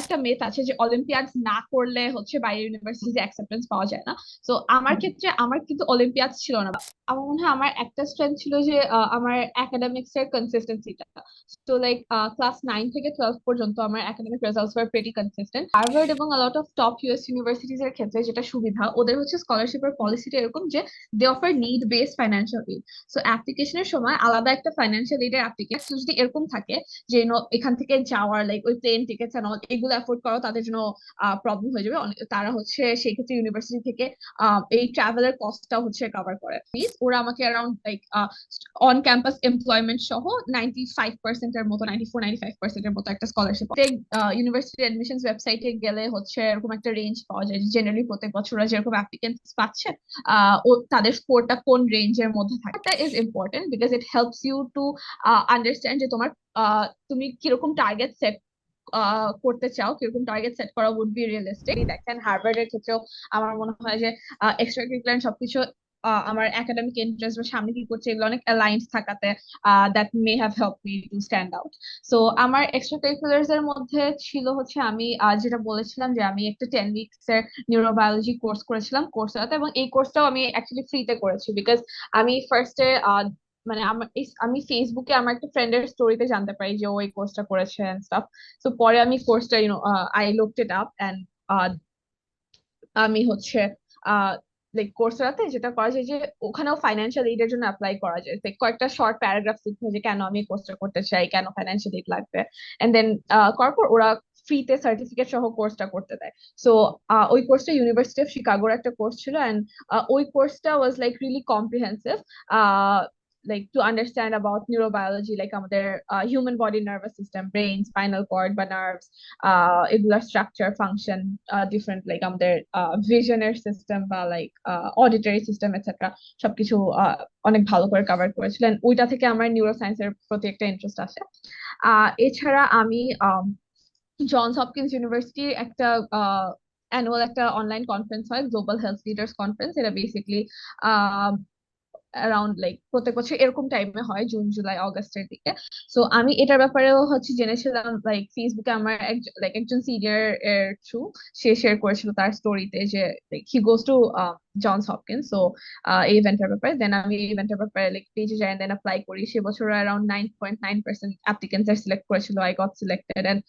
একটা মেথ আছে যে অলিম্পিয়াডস না করলে হচ্ছে বাইরের ইউনিভার্সিটিতে অ্যাকসেপ্টেন্স পাওয়া যায় না। তো আমার ক্ষেত্রে আমার কিন্তু অলিম্পিয়াডস ছিল না। আমার মনে হয় আমার একটা স্ট্রেংথ ছিল যে আমার একাডেমিক্স এর কনসিস্টেন্সিটা। তো লাইক ক্লাস 9 থেকে 12 পর্যন্ত আমার academic results were pretty consistent. Harvard এবং lot of top US universities এর ক্ষেত্রে যেটা সুবিধা, ওদের হচ্ছে স্কলারশিপের পলিসিটা এরকম যে they offer need based financial aid. So অ্যাপ্লিকেশনের সময় আলাদা একটা ফাইন্যান্সিয়াল এইডের অ্যাপ্লিকেশন যদি এরকম থাকে যে এখান থেকে যাওয়ার লাইক ওই প্লেন টিকেটস এন্ড অল এগুলো অ্যাফোর্ড করা তাদের জন্য প্রবলেম হয়ে যাবে। তারা হচ্ছে সেই ক্ষেত্রে ইউনিভার্সিটি থেকে এই ট্রাভেলের কস্টটা হচ্ছে কভার করে। ওরা আমাকে around like on campus employment সহ 95% এর মতো, 94-95% এর মতো একটা স্কলারশিপ। ইউনিভার্সিটি অ্যাডমিশন ওয়েবসাইটে গেলে হচ্ছে এরকম একটা রেঞ্জ পাওয়া যায় জেনারেলি প্রত্যেক বছর ওরা যেরকম অ্যাপ্লিকেন্টস পাচ্ছে ও তাদের স্কোরটা কোন রেঞ্জের মধ্যে থাকে। That is important because it helps you to understand যে তোমার তুমি কিরকম টার্গেট সেট করতে চাও, কিরকম টার্গেট সেট করা উড বি রিয়েলিস্টিক। দেখেন হার্ভার্ডের ক্ষেত্রেও আমার মনে হয় যে এক্সট্রা কারিকুলার সবকিছু আমার একাডেমিক ইন্টারেস্ট বা সামনে কি করছে এগুলো অনেক অ্যালাইন্ড থাকাতে that may have help me to stand out. So আমার এক্সট্রা কারিকুলার্স এর মধ্যে ছিল হচ্ছে আমি যেটা বলেছিলাম যে আমি একটা 10 উইকস এর নিউরোবায়োলজি কোর্স করেছিলাম কোর্সেরাতে, এবং এই কোর্সটাও আমি অ্যাকচুয়ালি ফ্রিতে করেছি বিকজ আমি ফার্স্টে মানে আমি ফেসবুকে আমার একটা ফ্রেন্ডের স্টোরিতে জানতে পারি যে ও এই কোর্সটা করেছে এন্ড স্টাফ। তো পরে আমি কোর্সটা I looked it up and আমি হচ্ছে লাইক কোর্সেরাতে যেটা করা যায় যে ওখানেও ফাইন্যান্সিয়াল এইড এর জন্য অ্যাপ্লাই করা যায়। Like, কয়েকটা শর্ট প্যারাগ্রাফ লিখতে হয় যে কেন আমি কোর্সটা করতে চাই, কেন ফাইন্যান্সিয়াল এইড লাগবে, এন্ড দেন করার পর ওরা ফ্রিতে সার্টিফিকেট সহ কোর্সটা করতে দেয়। সো ওই কোর্সটা ইউনিভার্সিটি অফ শিকাগোর একটা কোর্স ছিল, এন্ড ওই কোর্সটা was like really comprehensive, like to understand about neurobiology, like আমাদের human body nervous system, brain, spinal cord বা nerves, এগুলার স্ট্রাকচার ফাংশন, ডিফারেন্ট লাইক আমাদের ভিশনের সিস্টেম বা লাইক অডিটরি সিস্টেম এটসেট্রা সবকিছু অনেক ভালো করে কভার করেছিলেন। ওইটা থেকে আমার নিউরো সায়েন্সের প্রতি একটা ইন্টারেস্ট আসে। এছাড়া আমি জনস হপকিন্স ইউনিভার্সিটির একটা অ্যানুয়াল একটা অনলাইন কনফারেন্স হয়, গ্লোবাল হেলথ লিডার্স কনফারেন্স। এটা বেসিকলি অ্যারাউন্ড লাইক প্রত্যেক বছর এরকম টাইমে হয়, জুন জুলাই আগস্টের দিকে। সো আমি এটার ব্যাপারেও হচ্ছে জেনেছিলাম লাইক ফেসবুকে আমার একজন সিনিয়র এর থ্রু সে শেয়ার করেছিল তার স্টোরিতে যে like he goes to Johns Hopkins. So এই ইভেন্টের ব্যাপারে দেন আমি এই ইভেন্টের ব্যাপারে লাইক পেজে যাই দেন অ্যাপ্লাই করি। সে বছর অ্যারাউন্ড 9.9% অ্যাপ্লিকেন্টস সিলেক্ট করেছিল, I got selected. And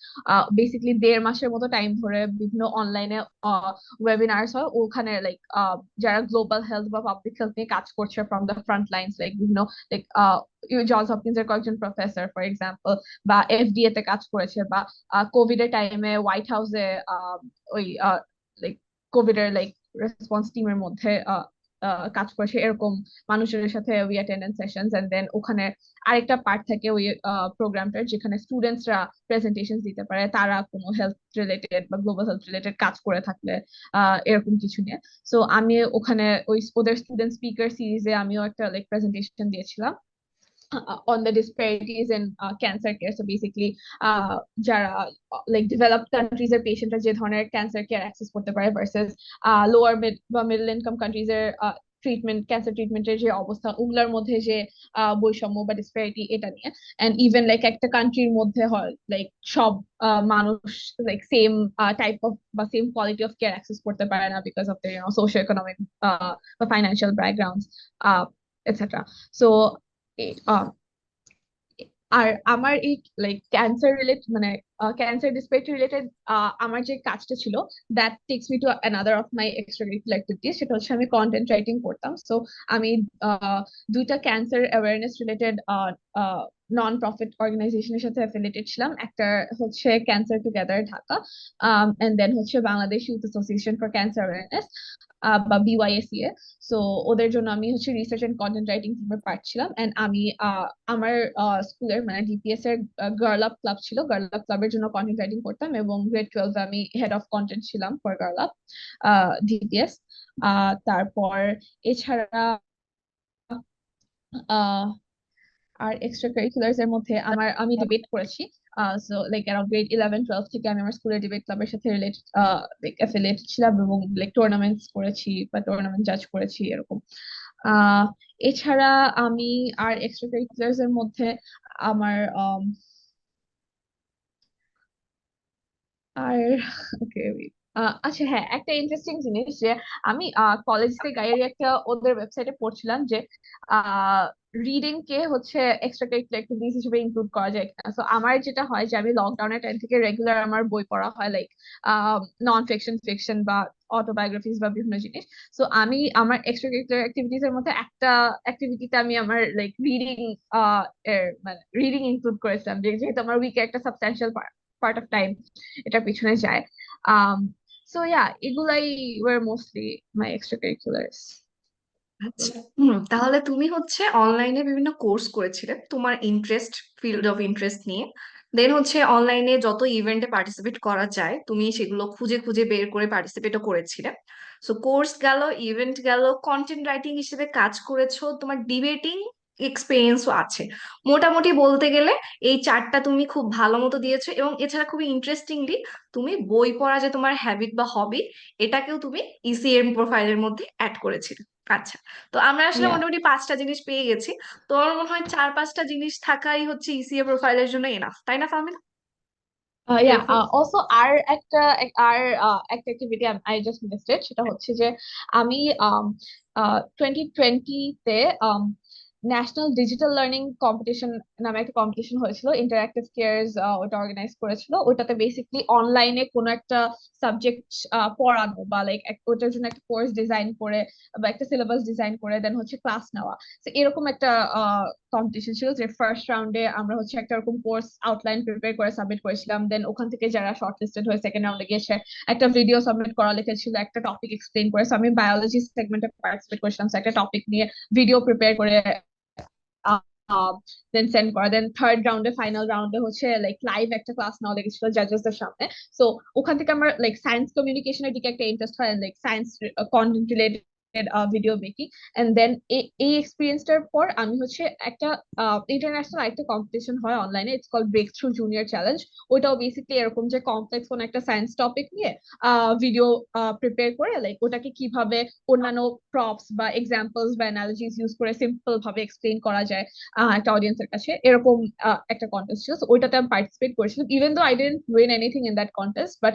basically 1.5 মাসের মতো টাইম ধরে বিভিন্ন অনলাইনে ওয়েবিনার্স হয় ওখানে, লাইক যারা গ্লোবাল হেলথ বা পাবলিক হেলথ নিয়ে কাজ করছে from the front lines, like বিভিন্ন লাইক জনস হপকিন্স এর কয়েকজন প্রফেসর ফর এক্সাম্পল, বা এফডিএ তে কাজ করেছে, বা কোভিড এর টাইমে হোয়াইট হাউসে ওই লাইক কোভিড এর লাইক রেসপন্স টিমের মধ্যে কাজ করেছে, এরকম মানুষের সাথে we attendance sessions. And then ওখানে আরেকটা পার্ট থাকে ওই প্রোগ্রামটার যেখানে স্টুডেন্টসরা প্রেজেন্টেশন দিতে পারে তারা কোনো হেলথ রিলেটেড বা গ্লোবাল হেলথ রিলেটেড কাজ করে থাকলে এরকম কিছু নিয়ে। সো আমি ওখানে ওই ওদের স্টুডেন্ট স্পিকার সিরিজে আমিও একটা লাইক প্রেজেন্টেশন দিয়েছিলাম on the disparities in cancer care. So basically যারা like developed countries এর পেশেন্টরা যে ধরনের ক্যান্সার কেয়ার অ্যাক্সেস করতে পারে ভার্সেস লোয়ার মিড বা মিডল ইনকাম কান্ট্রিজ এর ট্রিটমেন্ট, ক্যান্সার ট্রিটমেন্টের যে অবস্থা ওগুলোর মধ্যে যে বৈষম্য বা ডিসপ্যারিটি, এটা নিয়ে। এন্ড ইভেন লাইক একটা কান্ট্রির মধ্যে হয় লাইক সব মানুষ লাইক সেম টাইপ অফ বা same quality of care access করতে পারে না because of their socio economic বা ফাইন্যান্সিয়াল ব্যাকগ্রাউন্ডস এটসেট্রা। সো আর আমার এই লাইক ক্যান্সার রিলেটেড মানে ক্যান্সার ডিসপেক্ট রিলেটেড আমার যে কাজটা ছিল, that text me to another of my extra curricular activities. সেটা হচ্ছে আমি কন্টেন্ট রাইটিং করতাম। সো আমি দুইটা cancer awareness related non profit অর্গানাইজেশনের সাথে অ্যাফিলিয়েটেড ছিলাম। একটা হচ্ছে cancer together Dhaka, and then হচ্ছে Bangladesh youth association for cancer awareness বা বিওয়াইএসিএ। সো ওদের জন্য আমি হচ্ছে রিসার্চ এন্ড কন্টেন্ট রাইটিং টিমের পার্ট ছিলাম। এন্ড আমি আমার স্কুলের মানে ডিপিএস এর গার্ল আপ ক্লাব ছিল, গার্ল আপ ক্লাবের জন্য কন্টেন্ট রাইটিং করতাম, এবং গ্রেড 12 আমি হেড অফ কন্টেন্ট ছিলাম ফর গার্ল আপ ডিপিএস। তারপর এছাড়া আহ আর এক্সট্রা কারিকুলার্স এর মধ্যে আমি ডিবেট করেছি। সো লাইক অ্যারাউন্ড গ্রেড 11-12 থেকে আমি আমার স্কুলের ডিবেট ক্লাবের সাথে রিলেটেড লাইক অ্যাফিলিয়েটেড ছিলাম, এবং লাইক টুর্নামেন্টস করেছি বা টুর্নামেন্ট জাজ করেছি এরকম। আহ এছাড়া আমি আর এক্সট্রা কারিকুলার্স এর মধ্যে আমার আর ওকে, আচ্ছা হ্যাঁ, একটা ইন্টারেস্টিং জিনিস যে আমি কলেজ থেকে একটা ওদের ওয়েবসাইটে পড়ছিলাম যে রিডিং কে হচ্ছে এক্সট্রা কারিকুলার অ্যাক্টিভিটিস হিসেবে ইনক্লুড করা যায় কিনা। তো আমার যেটা হয় যে আমি লকডাউনের টাইম থেকে রেগুলার আমার বই পড়া হয়, লাইক নন ফিকশন, ফিকশন বা অটোবায়োগ্রাফিস বা বিভিন্ন জিনিস। তো আমি আমার এক্সট্রা কারিকুলার অ্যাক্টিভিটিস এর মধ্যে একটা অ্যাক্টিভিটিতে আমি আমার লাইক রিডিং মানে রিডিং ইনক্লুড করেছিলাম, যেহেতু আমার উইকে একটা সাবস্টান্সিয়াল পার্ট অফ টাইম এটার পিছনে যায়। um so yeah, এগুলাই were mostly my extracurriculars. আচ্ছা, তাহলে তুমি হচ্ছে অনলাইনে বিভিন্ন কোর্স করেছিলে তোমার ফিল্ড অফ ইন্টারেস্ট নিয়ে। দেন হচ্ছে অনলাইনে যত ইভেন্টে পার্টিসিপেট করা যায় তুমি সেগুলো খুঁজে খুঁজে বের করে পার্টিসিপেটও করেছিলে। সো কোর্স গেল, ইভেন্ট গেল, কন্টেন্ট রাইটিং হিসেবে কাজ করেছো, তোমার ডিবেটিং এক্সপিরিয়েন্সও আছে। মোটামুটি বলতে গেলে এই চারটা তুমি খুব ভালো মতো দিয়েছো, এবং এছাড়া খুবই ইন্টারেস্টিংলি তুমি বই পড়া যে তোমার হ্যাবিট বা হবি, এটাকেও তুমি ইসিএম প্রোফাইলের মধ্যে অ্যাড করেছিলে। আচ্ছা, তো আমরা আসলে Yeah. মোটামুটি 5টা জিনিস পেয়ে গেছি। তো আমার মনে হয় 4-5টা জিনিস থাকাই হচ্ছে ইসিএ প্রোফাইলের জন্য এনাফ, তাই না ফাহমিদা? Yeah, helpful. also একটা activity I just missed it, সেটা হচ্ছে যে আমি 2020 তে ন্যাশনাল ডিজিটাল লার্নিং কম্পিটিশন নামে একটা কম্পিটিশন হয়েছিল, ইন্টারঅ্যাক্টিভ কেয়ারস ওটা অর্গানাইজ করেছিল। ওটাতে বেসিকলি অনলাইনে কোনো একটা সাবজেক্ট পড়ানো বা লাইক ওটার জন্য একটা কোর্স ডিজাইন করে বা একটা সিলেবাস ডিজাইন করে দেন হচ্ছে ক্লাস নেওয়া। তো এরকম একটা কম্পিটিশন ছিল, যে ফার্স্ট রাউন্ডে আমরা হচ্ছে একটা এরকম কোর্স আউটলাইন প্রিপেয়ার করে সাবমিট করেছিলাম, দেন ওখান থেকে যারা শর্ট লিস্টেড হয়ে সেকেন্ড রাউন্ডে গিয়েছে একটা ভিডিও সাবমিট করা লিখেছিল, একটা টপিক এক্সপ্লেন করে। So আমি বায়োলজি সেগমেন্টে পার্টিসিপেট করেছিলাম, So একটা টপিক নিয়ে ভিডিও প্রিপেয়ার করে দেন সেন্ড করা। দেন থার্ড রাউন্ডে, ফাইনাল রাউন্ডে হচ্ছে লাইক লাইভ একটা ক্লাস নেওয়া লেগেছিল জাজেসদের সামনে। সো ওখান থেকে আমার লাইক সায়েন্স কমিউনিকেশনের দিকে একটা ইন্টারেস্ট হয়, like science content related video making. And then এই এক্সপিরিয়েন্সটার পর আমি হচ্ছে একটা ইন্টারন্যাশনাল একটা কম্পিটিশন হয় অনলাইনে, it's call breakthrough junior challenge. ওটাও বেসিকলি এরকম যে কমপ্লেক্স কোন একটা সায়েন্স টপিক নিয়ে ভিডিও প্রিপেয়ার করে লাইক ওটাকে কিভাবে অন্যান্য প্রপস বা এক্সাম্পলস বা অ্যানালজিস ইউজ করে সিম্পল ভাবে এক্সপ্লেন করা যায় একটা অডিয়েন্সের কাছে, এরকম একটা কন্টেস্ট ছিল। So ওইটাতে আমি পার্টিসিপেট করেছিলাম, even though I didn't win anything in that contest, but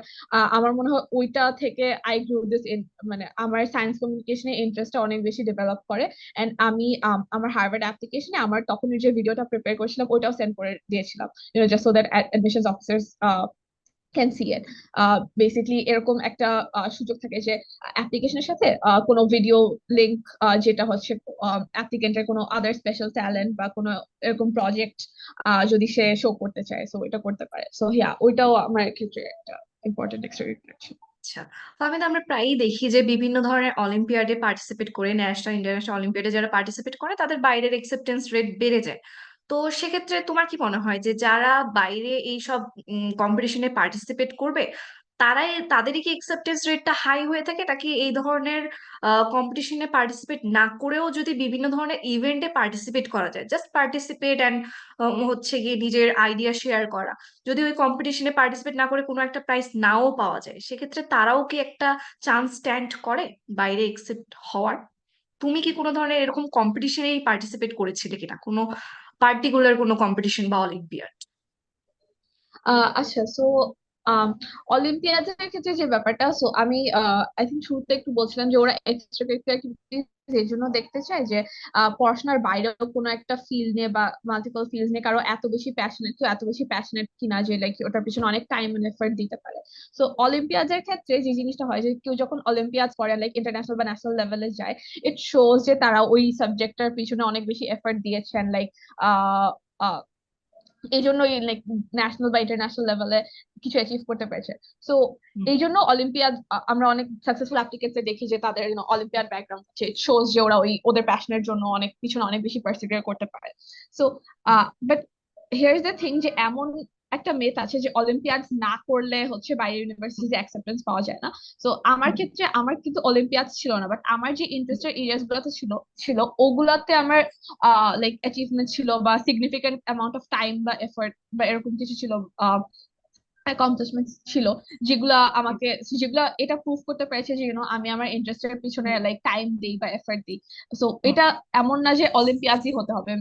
আমার মনে হয় ওইটা থেকে আই গ্রো দিস ইন, মানে আমার সায়েন্স কমিউনিকেশনে ইন্টারেস্টটা অনেক বেশি ডেভেলপ করে। এন্ড আমি আমার হার্ভার্ড অ্যাপ্লিকেশনে আমার তখন যে ভিডিওটা প্রিপেয়ার করেছিলাম ওইটাও সেন্ড করে দিয়েছিলাম, just so that admissions officers can see it. Basically এরকম একটা সুযোগ থাকে যে অ্যাপ্লিকেশনের সাথে কোনো ভিডিও লিংক, যেটা হচ্ছে অ্যাপ্লিকেন্টের কোনো আদার স্পেশাল ট্যালেন্ট বা কোনো এরকম প্রজেক্ট যদি সে শো করতে চায়, সো এটা করতে পারে। সো হ্যাঁ, ওইটাও আমার ক্ষেত্রে একটা ইম্পর্টেন্ট এক্সট্রা কারিকুলার। আচ্ছা, ফাহমিদা, আমরা প্রায়ই দেখি যে বিভিন্ন ধরনের অলিম্পিয়াডে পার্টিসিপেট করে, ন্যাশনাল ইন্টারন্যাশনাল অলিম্পিয়াডে যারা পার্টিসিপেট করে তাদের বাইরের অ্যাকসেপ্টেন্স রেট বেড়ে যায়। তো সেক্ষেত্রে তোমার কি মনে হয় যে যারা বাইরে এইসব কম্পিটিশনে পার্টিসিপেট করবে তাদেরই কি অ্যাকসেপ্টেন্স রেটটা হাই হয়ে থাকে, নাকি এই ধরনের কম্পিটিশনে পার্টিসিপেট না করেও যদি বিভিন্ন ধরনের ইভেন্টে পার্টিসিপেট করা যায়, জাস্ট পার্টিসিপেট অ্যান্ড হচ্ছে গিয়ে নিজের আইডিয়া শেয়ার করা, যদি ওই কম্পিটিশনে পার্টিসিপেট না করে কোনো একটা প্রাইজ নাও পাওয়া যায়, সেক্ষেত্রে তারাও কি একটা চান্স স্ট্যান্ড করে বাইরে একসেপ্ট হওয়ার? তুমি কি কোনো ধরনের এরকম কম্পিটিশনেই পার্টিসিপেট করেছিলে কিনা, কোনো পার্টিকুলার কোনো কম্পিটিশন বা অলিম্পিয়াড? আচ্ছা, সো অলিম্পিয়াডের ক্ষেত্রে যে ব্যাপারটা, সো আমি আই থিঙ্ক শুরুতে একটু বলছিলাম যে ওরা এক্সট্রা কারিকুলার অ্যাক্টিভিটিজ এই জন্য দেখতে চায় যে পড়াশোনার বাইরেও কোনো একটা ফিল্ড নিয়ে বা মাল্টিপল ফিল্ড নিয়ে কারো এত বেশি প্যাশনেট কিনা যে লাইক ওটার পিছনে অনেক টাইম এন্ড এফর্ট দিতে পারে। সো অলিম্পিয়াডের ক্ষেত্রে যে জিনিসটা হয় যে কেউ যখন অলিম্পিয়াড করে লাইক ইন্টারন্যাশনাল বা ন্যাশনাল লেভেলে যায়, ইট শোজ যে তারা ওই সাবজেক্টটার পিছনে অনেক বেশি এফর্ট দিয়েছেন, লাইক এই জন্যই লাইক ন্যাশনাল বা ইন্টারন্যাশনাল লেভেলে কিছু অ্যাচিভ করতে পেরেছে। সো এই জন্য অলিম্পিয়াড আমরা অনেক সাকসেসফুল অ্যাপ্লিকেন্টস দেখি যে তাদের অলিম্পিয়াড ব্যাকগ্রাউন্ড আছে, শোজ যে ওরা ওদের প্যাশনের জন্য অনেক পিছনে অনেক বেশি পার্সিভিয়ার করতে পারে। So but here is the thing, যে এমন একটা মেথ আছে যে অলিম্পিয়াড না করলে হচ্ছে বাইরের ইউনিভার্সিটিতে অ্যাকসেপ্টেন্স পাওয়া যায় না। তো আমার ক্ষেত্রে আমার কিন্তু অলিম্পিয়াড ছিল না, বাট আমার যে ইন্টারেস্টের এরিয়াস গুলোতে ছিল ছিল ওগুলাতে আমার লাইক অ্যাচিভমেন্ট ছিল বা সিগনিফিকেন্ট অ্যামাউন্ট অফ টাইম বা এফর্ট বা এরকম কিছু ছিল, অ্যাকমপ্লিশমেন্ট ছিল, যেগুলা এটা প্রুভ করতে পেরেছে যে আমি আমার ইন্টারেস্টের পিছনে লাইক টাইম দিই বা এফর্ট দিই। সো এটা এমন না যে অলিম্পিয়াডই হতে হবে,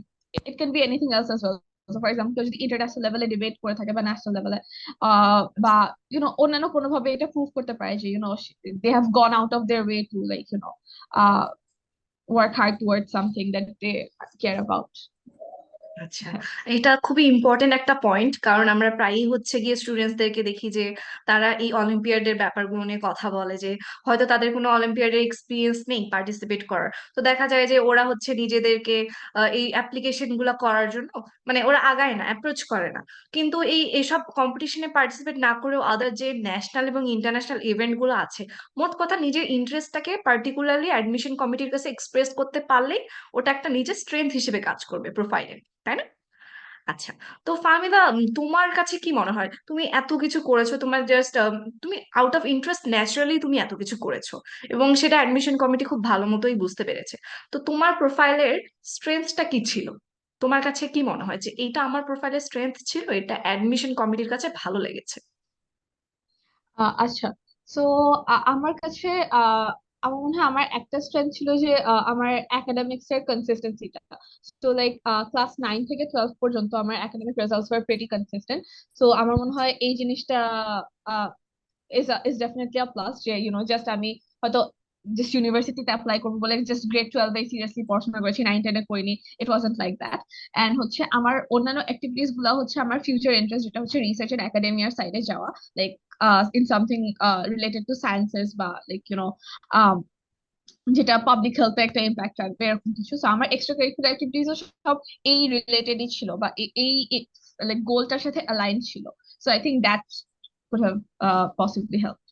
it can be anything else as well. For example কেউ যদি ইন্টারন্যাশনাল লেভেলে ডিবেট করে থাকে বা ন্যাশনাল লেভেলে বা অন্যান্য কোনোভাবে এটা প্রুভ করতে পারে যে they have gone out of their way to like work hard towards something that they care about. আচ্ছা, এটা খুবই ইম্পর্টেন্ট একটা পয়েন্ট, কারণ আমরা প্রায়ই হচ্ছে গিয়ে স্টুডেন্টসদেরকে দেখি যে তারা এই অলিম্পিয়াডের ব্যাপারগুলো নিয়ে কথা বলে যে হয়তো তাদের কোনো অলিম্পিয়াডের এক্সপিরিয়েন্স নেই পার্টিসিপেট করার। তো দেখা যায় যে ওরা হচ্ছে নিজেদেরকে এই অ্যাপ্লিকেশন গুলো করার জন্য মানে ওরা আগায় না, অ্যাপ্রোচ করে না। কিন্তু এইসব কম্পিটিশনে পার্টিসিপেট না করেও আদার যে ন্যাশনাল এবং ইন্টারন্যাশনাল ইভেন্ট গুলো আছে, মোট কথা নিজের ইন্টারেস্টটাকে পার্টিকুলারলি অ্যাডমিশন কমিটির কাছে এক্সপ্রেস করতে পারলেই ওটা একটা নিজের স্ট্রেংথ হিসেবে কাজ করবে প্রোফাইলে, তাই না? আচ্ছা, তো ফাহমিদা, তোমার কাছে কি মনে হয়, তুমি এত কিছু করেছো, তোমার জাস্ট তুমি আউট অফ ইন্টারেস্ট ন্যাচারালি তুমি এত কিছু করেছো এবং সেটা অ্যাডমিশন কমিটি খুব ভালো মতোই বুঝতে পেরেছে। তো তোমার প্রোফাইলের স্ট্রেংথটা কি ছিল? তোমার কাছে কি মনে হয় যে এইটা আমার প্রোফাইলের স্ট্রেংথ ছিল, এটা অ্যাডমিশন কমিটির কাছে ভালো লেগেছে? আচ্ছা, সো আমার কাছে আমার মনে হয় আমার একটা স্ট্রেংথ ছিল যে আমার একাডেমিক্স এর কনসিস্টেন্সিটা। তো লাইক ক্লাস 9 থেকে 12 পর্যন্ত আমার academic results were pretty consistent. So আমার মনে হয় এই জিনিসটা ইজ ডেফিনেটলি আ প্লাস যে জাস্ট আমি হয়তো জাস্ট ইউনিভার্সিটিতে অ্যাপ্লাই করবো বলে জাস্ট গ্রেড 12 সিরিয়াসলি পড়াশোনা করেছি, 9-10 করিনি। It wasn't like that. And হচ্ছে আমার অন্যান্য অ্যাক্টিভিটিস গুলো হচ্ছে আমার ফিউচার ইন্টারেস্ট, যেটা হচ্ছে রিসার্চ এন্ড একাডেমিয়ার সাইডে যাওয়া, like in something related to sciences বা like um, যেটা পাবলিক হেলথে একটা ইম্প্যাক্ট রাখবে এরকম কিছু। So আমার এক্সট্রা কারিকুলার অ্যাক্টিভিটিসও সব এই রিলেটেডই ছিল বা এই লাইক গোলটার সাথে অ্যালাইন ছিল। So I think that would have possibly helped.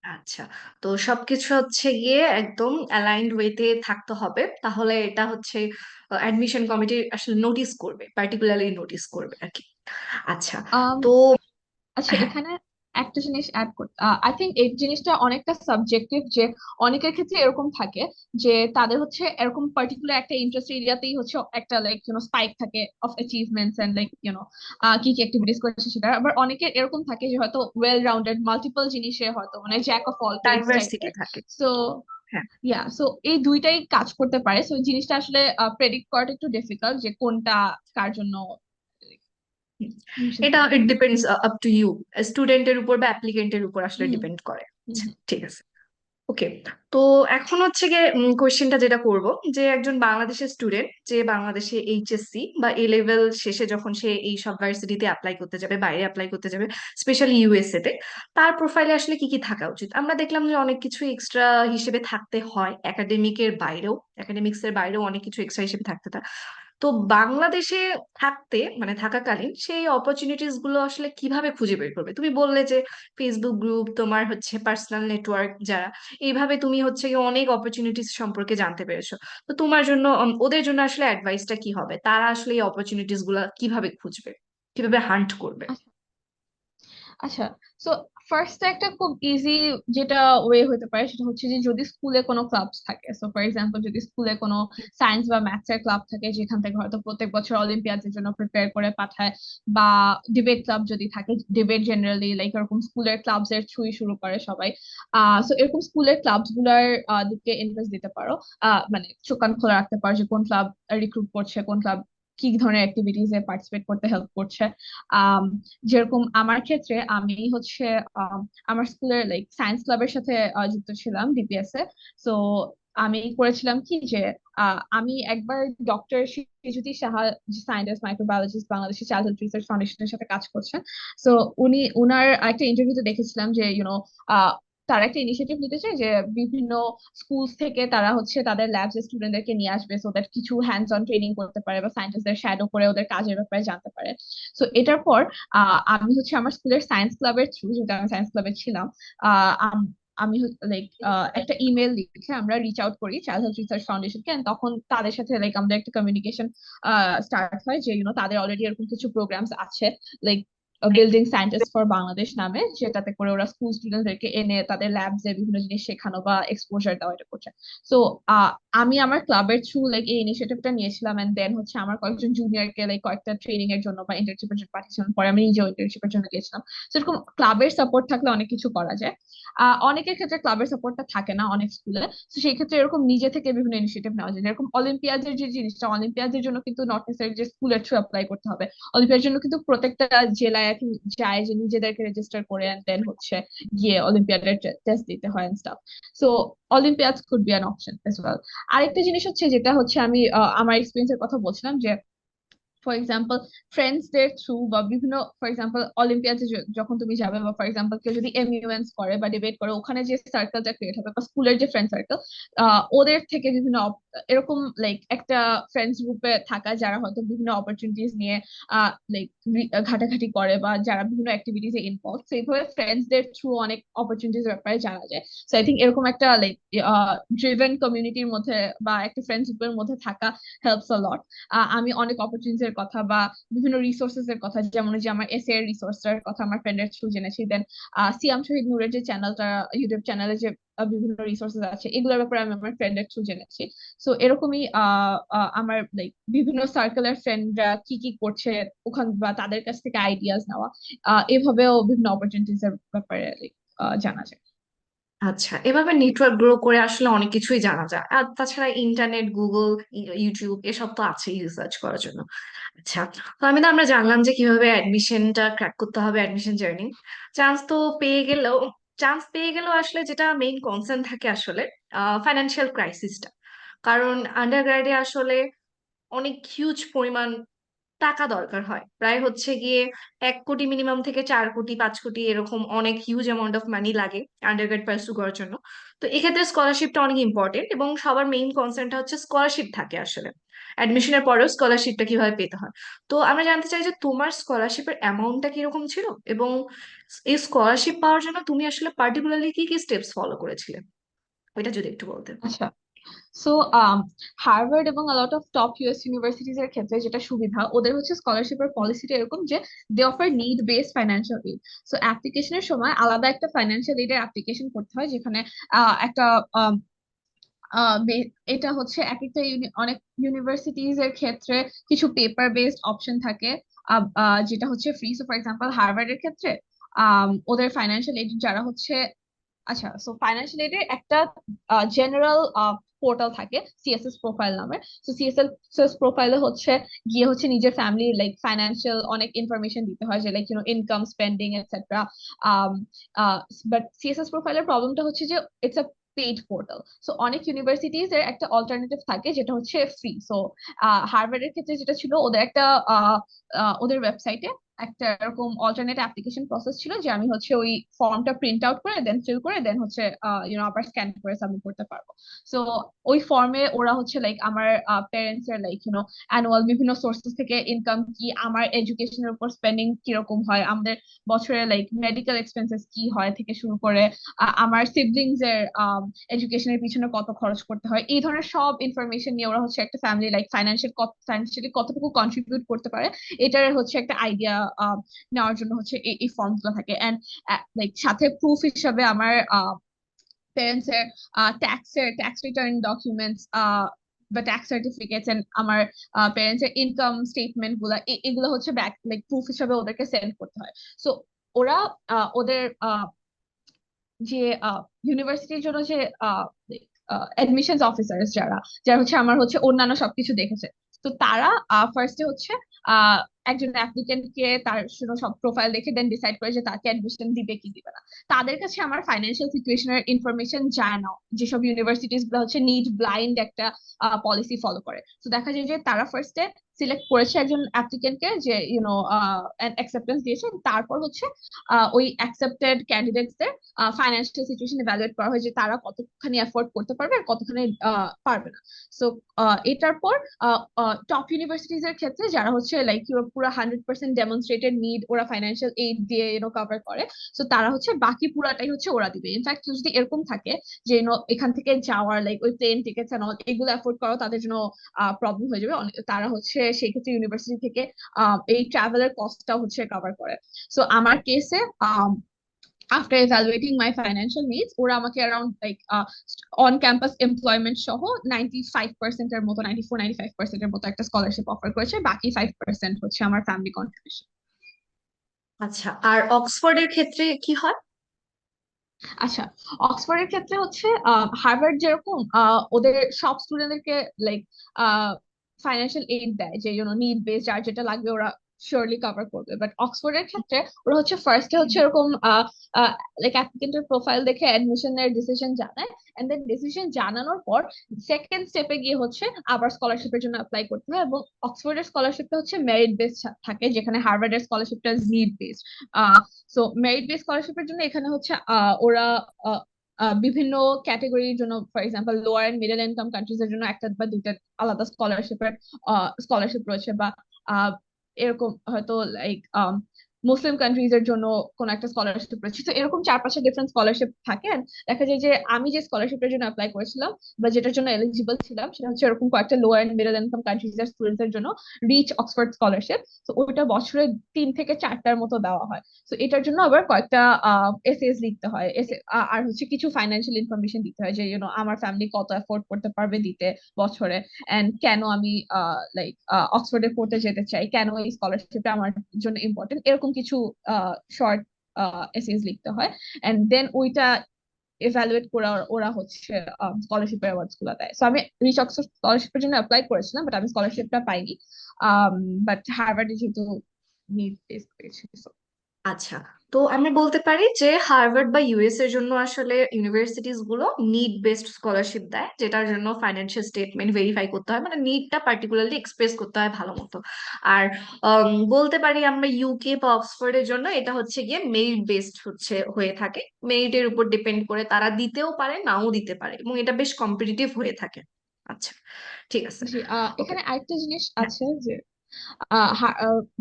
আচ্ছা, তো সবকিছু হচ্ছে গিয়ে একদম অ্যালাইন্ড ওয়েতে থাকতে হবে, তাহলে এটা হচ্ছে অ্যাডমিশন কমিটি আসলে নোটিস করবে, পার্টিকুলারলি নোটিস করবে আর কি। আচ্ছা, um, তো আচ্ছা, হ্যাঁ, এখানে একটা জিনিস অ্যাড করতে, আই থিঙ্ক এই জিনিসটা অনেকটা সাবজেক্টিভ, যে অনেকের ক্ষেত্রে এরকম থাকে যে তাদের হচ্ছে এরকম পার্টিকুলার একটা ইন্টারেস্ট এরিয়াতেই হচ্ছে একটা লাইক স্পাইক থাকে অফ অ্যাচিভমেন্টস এন্ড লাইক কি কি অ্যাক্টিভিটিস করেছে সেটা। আবার অনেকের এরকম থাকে যে হয়তো ওয়েল রাউন্ডেড মাল্টিপল জিনিসে হয়তো মানে jack of all trades diversity টাইপের। থাকে। সো হ্যাঁ, সো এই দুইটাই কাজ করতে পারে। সো এই জিনিসটা আসলে প্রেডিক্ট করাটা একটু ডিফিকাল্ট যে কোনটা কার জন্য হুম। বেশি এটা suitable. It depends up to you, স্টুডেন্টের উপর বা অ্যাপ্লিকেন্টের উপর আসলে হুম ডিপেন্ড করে। হুম আচ্ছা, হুম। ঠিক আছে। ওকে, তো এখন হচ্ছে গিয়ে কোয়েশ্চেনটা যেটা করব, যে একজন বাংলাদেশের স্টুডেন্ট যে বাংলাদেশে এইচএসসি বা এ লেভেল শেষে যখন সে এই সব ভার্সিটিতে অ্যাপ্লাই করতে যাবে, বাইরে অ্যাপ্লাই করতে যাবে, স্পেশালি ইউএসএ তে, তার প্রোফাইলে আসলে কি কি থাকা উচিত? আমরা দেখলাম যে অনেক কিছু এক্সট্রা হিসেবে থাকতে হয়, একাডেমিক্স এর বাইরেও অনেক কিছু এক্সট্রা হিসেবে থাকতে হয়। তো বাংলাদেশে থাকতে মানে থাকাকালীন সেই অপরচুনিটিস গুলো আসলে কিভাবে খুঁজে বের করবে? তুমি বললে যে ফেসবুক গ্রুপ, তোমার হচ্ছে পার্সোনাল নেটওয়ার্ক যারা, এইভাবে তুমি হচ্ছে গিয়ে অনেক অপরচুনিটিস সম্পর্কে জানতে পেরেছো। তো তোমার জন্য ওদের জন্য আসলে অ্যাডভাইসটা কি হবে? তারা আসলে এই অপরচুনিটিস গুলা কিভাবে খুঁজবে, কিভাবে হান্ট করবে? আচ্ছা, সো ফার্স্ট একটা খুব ইজি যেটা ওয়ে হতে পারে সেটা হচ্ছে যে যদি স্কুলে কোনো ক্লাবস থাকে, সো ফর এক্সাম্পল যদি স্কুলে কোনো সায়েন্স বা ম্যাথস এর ক্লাব থাকে যেখান থেকে হয়তো প্রত্যেক বছর অলিম্পিয়াডের জন্য প্রিপেয়ার করে পাঠায়, বা ডিবেট ক্লাব যদি থাকে, ডিবেট জেনারেলি লাইক এরকম স্কুলের ক্লাবস এর থ্রুই শুরু করে সবাই। সো এরকম স্কুলের ক্লাবস গুলার দিকে ইন্টারেস্ট দিতে পারো। মানে চোখ কান খোলা রাখতে পারো যে কোন ক্লাব রিক্রুট করছে, কোন ক্লাব কি ধরনের অ্যাক্টিভিটিস এ পার্টিসিপেট করতে হেল্প করছে। আম, যেরকম আমার ক্ষেত্রে আমি হচ্ছে আমার স্কুলের লাইক সায়েন্স ক্লাবের সাথে যুক্ত ছিলাম ডিপিএস এ। তো আমি করেছিলাম কি যে আমি একবার ডক্টর শিশুতি সাহা, যে সায়েন্টিস্ট মাইক্রোবায়োলজিস্ট বাংলাদেশের চাইল্ডহুড রিসার্চ ফাউন্ডেশনের সাথে কাজ করছেন। তো উনার একটা ইন্টারভিউতে দেখেছিলাম যে তারা একটা ইনিশিয়েটিভ নিতে চায় যে বিভিন্ন স্কুলস থেকে তারা হচ্ছে তাদের ল্যাবস স্টুডেন্টদেরকে নিয়ে আসবে, সো দ্যাট কিছু হ্যান্ডস অন ট্রেনিং করতে পারে বা সায়েন্টিস্টদের শ্যাডো করে ওদের কাজের ব্যাপারে জানতে পারে। সো এটার পর আমি হচ্ছে আমার স্কুলের সায়েন্স ক্লাবের থ্রু, যেটা আমি সায়েন্স ক্লাবে ছিলাম, আহ, আম- আমি লাইক একটা ইমেল লিখে আমরা রিচ আউট করি চাইল্ডহুড রিসার্চ ফাউন্ডেশনকে, and তখন তাদের সাথে লাইক আমাদের একটা কমিউনিকেশন স্টার্ট হয় যে তাদের অলরেডি এরকম কিছু প্রোগ্রামস আছে, like building scientist for Bangladesh নামে, যেটাতে করে ওরা স্কুল স্টুডেন্টদেরকে এনে তাদের ল্যাবস এ বিভিন্ন জিনিস শেখানো বা এক্সপোজার দেওয়া এটা করছে। সো আমি আমার ক্লাবের থ্রু লাইক এই ইনিশিয়েটিভটা নিয়েছিলাম, এন্ড দেন হচ্ছে আমার কয়েকজন জুনিয়রকে লাইক কয়েকটা ট্রেনিং এর জন্য বা ইন্টার্নশিপের জন্য পাঠিয়েছিলাম, পরে আমি নিজেও ইন্টার্নশিপের জন্য গেছিলাম। তো এরকম ক্লাবের সাপোর্ট থাকলে অনেক কিছু করা যায়। অনেকের ক্ষেত্রে ক্লাবের সাপোর্টটা থাকে না অনেক স্কুলে, তো সেই ক্ষেত্রে এরকম নিজে থেকে বিভিন্ন ইনিশিয়েটিভ নেওয়া যায়। যেরকম অলিম্পিয়াডের যে জিনিসটা, অলিম্পিয়াডের জন্য কিন্তু নট নেসেসারি যে স্কুলের থ্রু অ্যাপ্লাই করতে হবে। অলিম্পিয়াডের জন্য কিন্তু প্রত্যেকটা জেলায় এখন যায় যে নিজেদেরকে রেজিস্টার করে এন্ড দেন হচ্ছে গিয়ে অলিম্পিয়াডের টেস্ট দিতে হয় and stuff. So olympiads could be an option as well. আরেকটা জিনিস হচ্ছে, যেটা হচ্ছে আমি আমার এক্সপিরিয়েন্সের কথা বলছিলাম, যে ফর এক্সাম্পল ফ্রেন্ডসদের থ্রু বা বিভিন্ন, ফর এক্সাম্পল অলিম্পিয়াডে যখন তুমি যাবে, বা ফর এক্সাম্পল কেউ যদি এমইউএনস করে বা ডিবেট করে, ওখানে যে সার্কেলটা ক্রিয়েট হবে বা স্কুলের যে ফ্রেন্ড সার্কেল, ওদের থেকে বিভিন্ন এরকম লাইক একটা ফ্রেন্ডস গ্রুপে থাকা যারা হয়তো বিভিন্ন অপরচুনিটিস নিয়ে লাইক ঘাটাঘাটি করে বা যারা বিভিন্ন অ্যাক্টিভিটিসে ইনভলভ, সেইভাবে ফ্রেন্ডসদের থ্রু অনেক অপরচুনিটিস ব্যাপারে জানা যায়। সো আই থিঙ্ক এরকম একটা লাইক ড্রিভেন কমিউনিটির মধ্যে বা একটা ফ্রেন্ডস গ্রুপের মধ্যে থাকা হেল্পস আ লট। আমি অনেক অপরচুনিটিস এর কথা বা বিভিন্ন রিসোর্সেস এর কথা, যেমন যে আমার এসএ এর রিসোর্সের কথা আমার ফ্রেন্ডের থ্রু জেনেছি। দেন সিয়াম শহীদ নূরের যে চ্যানেলটা, ইউটিউব চ্যানেলে যে বিভিন্ন রিসোর্সেস আছে, এগুলোর ব্যাপারে আমি আমার ফ্রেন্ডের থ্রু জেনেছি। সো এরকমই আমার লাইক বিভিন্ন সার্কেলের ফ্রেন্ডরা কি কি করছে ওখান বা তাদের কাছ থেকে আইডিয়াস নেওয়া, এভাবেও বিভিন্ন অপরচুনিটিস এর ব্যাপারে like, জানা যায়। আচ্ছা, এভাবে নেটওয়ার্ক গ্রো করে আসলে অনেক কিছুই জানা যায়। আর তাছাড়া ইন্টারনেট, গুগল, ইউটিউব এসব তো আছেই রিসার্চ করার জন্য। আচ্ছা, তো আমরা জানলাম যে কিভাবে অ্যাডমিশনটা ক্র্যাক করতে হবে, অ্যাডমিশন জার্নি। চান্স তো পেয়ে গেলেও চান্স পেয়ে গেলেও আসলে যেটা মেইন কনসার্ন থাকে আসলে ফাইন্যান্সিয়াল ক্রাইসিসটা। কারণ আন্ডারগ্রেডে আসলে অনেক হিউজ পরিমাণ টাকা দরকার হয়, প্রায় হচ্ছে গিয়ে 1 কোটি মিনিমাম থেকে 4 কোটি 5 কোটি এরকম অনেক হিউজ অ্যামাউন্ট অফ মানি লাগে আন্ডারগ্রেড পার্সু করার জন্য। তো এক্ষেত্রে স্কলারশিপটা অনেক ইম্পর্টেন্ট এবং সবার মেইন কনসার্নটা হচ্ছে স্কলারশিপ থাকে আসলে অ্যাডমিশনের পরেও স্কলারশিপটা কিভাবে পেতে হয়। তো আমরা জানতে চাই যে তোমার স্কলারশিপের অ্যামাউন্টটা কিরকম ছিল, এবং এই স্কলারশিপ পাওয়ার জন্য তুমি আসলে পার্টিকুলারলি কি কি স্টেপস ফলো করেছিলে, ওইটা যদি একটু বলতে। আচ্ছা, সো হার্ভার্ড এবং lot of top US universities এর ক্ষেত্রে যেটা সুবিধা, ওদের হচ্ছে স্কলারশিপের পলিসিটা এরকম যে they offer need based financial aid. So অ্যাপ্লিকেশনের সময় আলাদা একটা ফাইন্যান্সিয়াল এইডের অ্যাপ্লিকেশন করতে হয়, যেখানে একটা আম, এটা হচ্ছে এক একটা অনেক ইউনিভার্সিটিজ এর ক্ষেত্রে কিছু পেপার বেসড অপশন থাকে, যেটা হচ্ছে ফ্রি। সো ফর এক্সাম্পল হার্ভার্ডের ক্ষেত্রে ওদের ফাইন্যান্সিয়াল এইড যারা হচ্ছে, আচ্ছা, সো ফাইন্যান্সিয়াল এডের একটা জেনারেল পোর্টাল থাকে সিএসএস প্রোফাইল নামে। তো সিএসএস প্রোফাইলে হচ্ছে গিয়ে হচ্ছে নিজের ফ্যামিলি লাইক ফাইন্যান্সিয়াল অনেক ইনফরমেশন দিতে হয়, যে like income, spending etcetera. But CSS প্রোফাইলের প্রবলেমটা হচ্ছে যে it's a paid portal. So অনেক ইউনিভার্সিটিজ এর একটা অল্টারনেটিভ থাকে যেটা হচ্ছে ফ্রি। সো হার্ভার্ডের ক্ষেত্রে যেটা ছিল, ওদের একটা ওদের ওয়েবসাইটে একটা এরকম অল্টারনেট অ্যাপ্লিকেশন প্রসেস ছিল, যে আমি হচ্ছে ওই ফর্মটা প্রিন্ট আউট করে দেন ফিল করে দেন হচ্ছে আবার স্ক্যান করে সাবমিট করতে পারবো। সো ওই ফর্মে ওরা হচ্ছে লাইক আমার প্যারেন্টস এর লাইক অ্যানুয়াল বিভিন্ন সোর্সেস থেকে ইনকাম কি, আমার এডুকেশনের উপর স্পেন্ডিং কিরকম হয়, আমাদের বছরে লাইক মেডিকেল এক্সপেন্সেস কি হয় থেকে শুরু করে আমার সিবলিংস এর এডুকেশনের পিছনে কত খরচ করতে হয়, এই ধরনের সব ইনফরমেশন নিয়ে ওরা হচ্ছে একটা ফ্যামিলি লাইক ফাইন্যান্সিয়ালি কতটুকু কন্ট্রিবিউট করতে পারে, এটার হচ্ছে একটা আইডিয়া নেওয়ার জন্য হচ্ছে এই ফর্ম গুলো থাকে। এন্ড লাইক সাথে প্রুফ হিসাবে আমার প্যারেন্টস এর ট্যাক্স রিটার্ন ডকুমেন্টস বা ট্যাক্স সার্টিফিকেটস এন্ড আমার প্যারেন্টস এর ইনকাম স্টেটমেন্ট গুলা, এগুলো হচ্ছে ব্যাক লাইক প্রুফ হিসাবে ওদেরকে সেন্ড করতে হয়। সো ওরা ওদের যে ইউনিভার্সিটির জন্য যে অ্যাডমিশনস অফিসার্স যারা যারা হচ্ছে আমার হচ্ছে অন্যান্য সবকিছু দেখেছে, তো তারা ফার্স্টে হচ্ছে আহ একজন অ্যাপ্লিকেন্ট কে তার শুধু সব প্রোফাইল দেখে দেন ডিসাইড করে যে তাকে অ্যাডমিশন দিবে কি দিবে না। তাদের কাছে আমার ফাইন্যান্সিয়াল সিচুয়েশনের ইনফরমেশন যায় না, যেসব ইউনিভার্সিটিস গুলো হচ্ছে নিড ব্লাইন্ড একটা পলিসি ফলো করে। তো দেখা যায় যে তারা ফার্স্টে সিলেক্ট করেছে একজন অ্যাপ্লিকেন্টকে, যে অ্যাকসেপ্টেন্স দিয়েছে, তারপর হচ্ছে ওই অ্যাকসেপ্টেড ক্যান্ডিডেটসদের ফাইন্যান্সিয়াল সিচুয়েশন ইভ্যালুয়েট করা হয়, যে তারা কতখানি এফোর্ড করতে পারবে আর কতখানি পারবে না। সো এটার পর টপ ইউনিভার্সিটিজ এর ক্ষেত্রে যারা হচ্ছে লাইক পুরো 100% ডেমনস্ট্রেটেড নিড ওরা ফাইন্যান্সিয়াল এইড দিয়ে কভার করে, সো তারা হচ্ছে বাকি পুরাটাই হচ্ছে ওরা দিবে। ইনফ্যাক্ট কেউ যদি এরকম থাকে যে এখান থেকে যাওয়ার লাইক ওই প্লেন টিকেটস এগুলো এফোর্ড করাও তাদের জন্য প্রবলেম হয়ে যাবে, তারা হচ্ছে সেই ক্ষেত্রে ইউনিভার্সিটি থেকে এই ট্রাভেলের কস্টটা হচ্ছে কভার করে। সো আমার কেসে after evaluating my financial needs ওরা আমাকে around like on campus employment সহ 95% এর মতো 94-95% এর মতো একটা স্কলারশিপ অফার করেছে, বাকি 5% হচ্ছে আমার ফ্যামিলি কন্ট্রিবিউশন। আচ্ছা, আর অক্সফোর্ডের ক্ষেত্রে কি হয়? আচ্ছা, অক্সফোর্ডের ক্ষেত্রে হচ্ছে হার্ভার্ড যেরকম ওদের সব স্টুডেন্টদেরকে লাইক ফাইন্যান্সিয়াল এইড দেয়, যে নিড বেস যার যেটা লাগবে ওরা শিওরলি কভার করবে, বাট অক্সফোর্ডের ক্ষেত্রে ওরা হচ্ছে ফার্স্টে হচ্ছে এরকম লাইক অ্যাপ্লিকেন্টের প্রোফাইল দেখে অ্যাডমিশনের ডিসিশন জানায়, এন্ড দেন ডিসিশন জানানোর পর সেকেন্ড স্টেপে গিয়ে হচ্ছে আবার স্কলারশিপের জন্য অ্যাপ্লাই করতে হয়, এবং অক্সফোর্ডের স্কলারশিপটা হচ্ছে মেরিট বেস থাকে, যেখানে হার্ভার্ডের স্কলারশিপটা need based. So merit base স্কলারশিপের জন্য এখানে হচ্ছে ওরা আহ, বিভিন্ন ক্যাটাগরির জন্য, for example lower and middle income countries এর জন্য একটা বা দুইটা আলাদা স্কলারশিপ রয়েছে, বা আহ, এরকম হয়তো লাইক মুসলিম কান্ট্রিজ এর জন্য কোন একটা স্কলারশিপ রয়েছে। তো এরকম 4-5টা ডিফারেন্ট স্কলারশিপ থাকে। And দেখা যায় যে আমি যে স্কলারশিপের জন্য অ্যাপ্লাই করেছিলাম বা যেটার জন্য এলিজিবল ছিলাম সেটা হচ্ছে এরকম কয়েকটা lower and middle income countries এর স্টুডেন্টস এর জন্য রিচ অক্সফোর্ড স্কলারশিপ। তো ওইটা বছরে 3 থেকে 4টার মতো দেওয়া হয়। তো এটার জন্য আবার কয়েকটা এসএস লিখতে হয়, আর হচ্ছে কিছু ফাইন্যান্সিয়াল ইনফরমেশন দিতে হয়, যে আমার ফ্যামিলি কত অ্যাফোর্ড করতে পারবে দিতে বছরে, এন্ড কেন আমি লাইক অক্সফোর্ডে পড়তে যেতে চাই, কেন এই স্কলারশিপটা আমার জন্য ইম্পর্টেন্ট, এরকম কিছু শর্ট এসএস লিখতে হয়। এন্ড দেন ওইটা এভালুয়েট করে ওরা হচ্ছে স্কলারশিপের অ্যাওয়ার্ডস গুলো দেয়। সো আমি রিচ অক্সফোর্ড স্কলারশিপের জন্য অ্যাপ্লাই করেছিলাম, বাট আমি স্কলারশিপটা পাইনি। বাট হার্ভার্ডে যেহেতু নিড বেস পেয়েছি। আচ্ছা, তো আমি বলতে পারি যে হার্ভার্ড বা ইউএস এর জন্য আসলে ইউনিভার্সিটিজ গুলো নিড বেসড স্কলারশিপ দেয়, যেটার জন্য ফাইন্যান্সিয়াল স্টেটমেন্ট ভেরিফাই করতে হয়, মানে নিডটা পার্টিকুলারলি এক্সপ্রেস করতে হয় ভালো মতো। আর বলতে পারি আমরা ইউকে বা অক্সফোর্ডের জন্য এটা হচ্ছে গিয়ে মেরিট বেসড হচ্ছে হয়ে থাকে, মেরিটের উপর ডিপেন্ড করে তারা দিতেও পারে নাও দিতে পারে, এবং এটা বেশ কম্পিটিটিভ হয়ে থাকে। আচ্ছা, ঠিক আছে। জি, ওকে। এখানে আরেকটা জিনিস আছে যে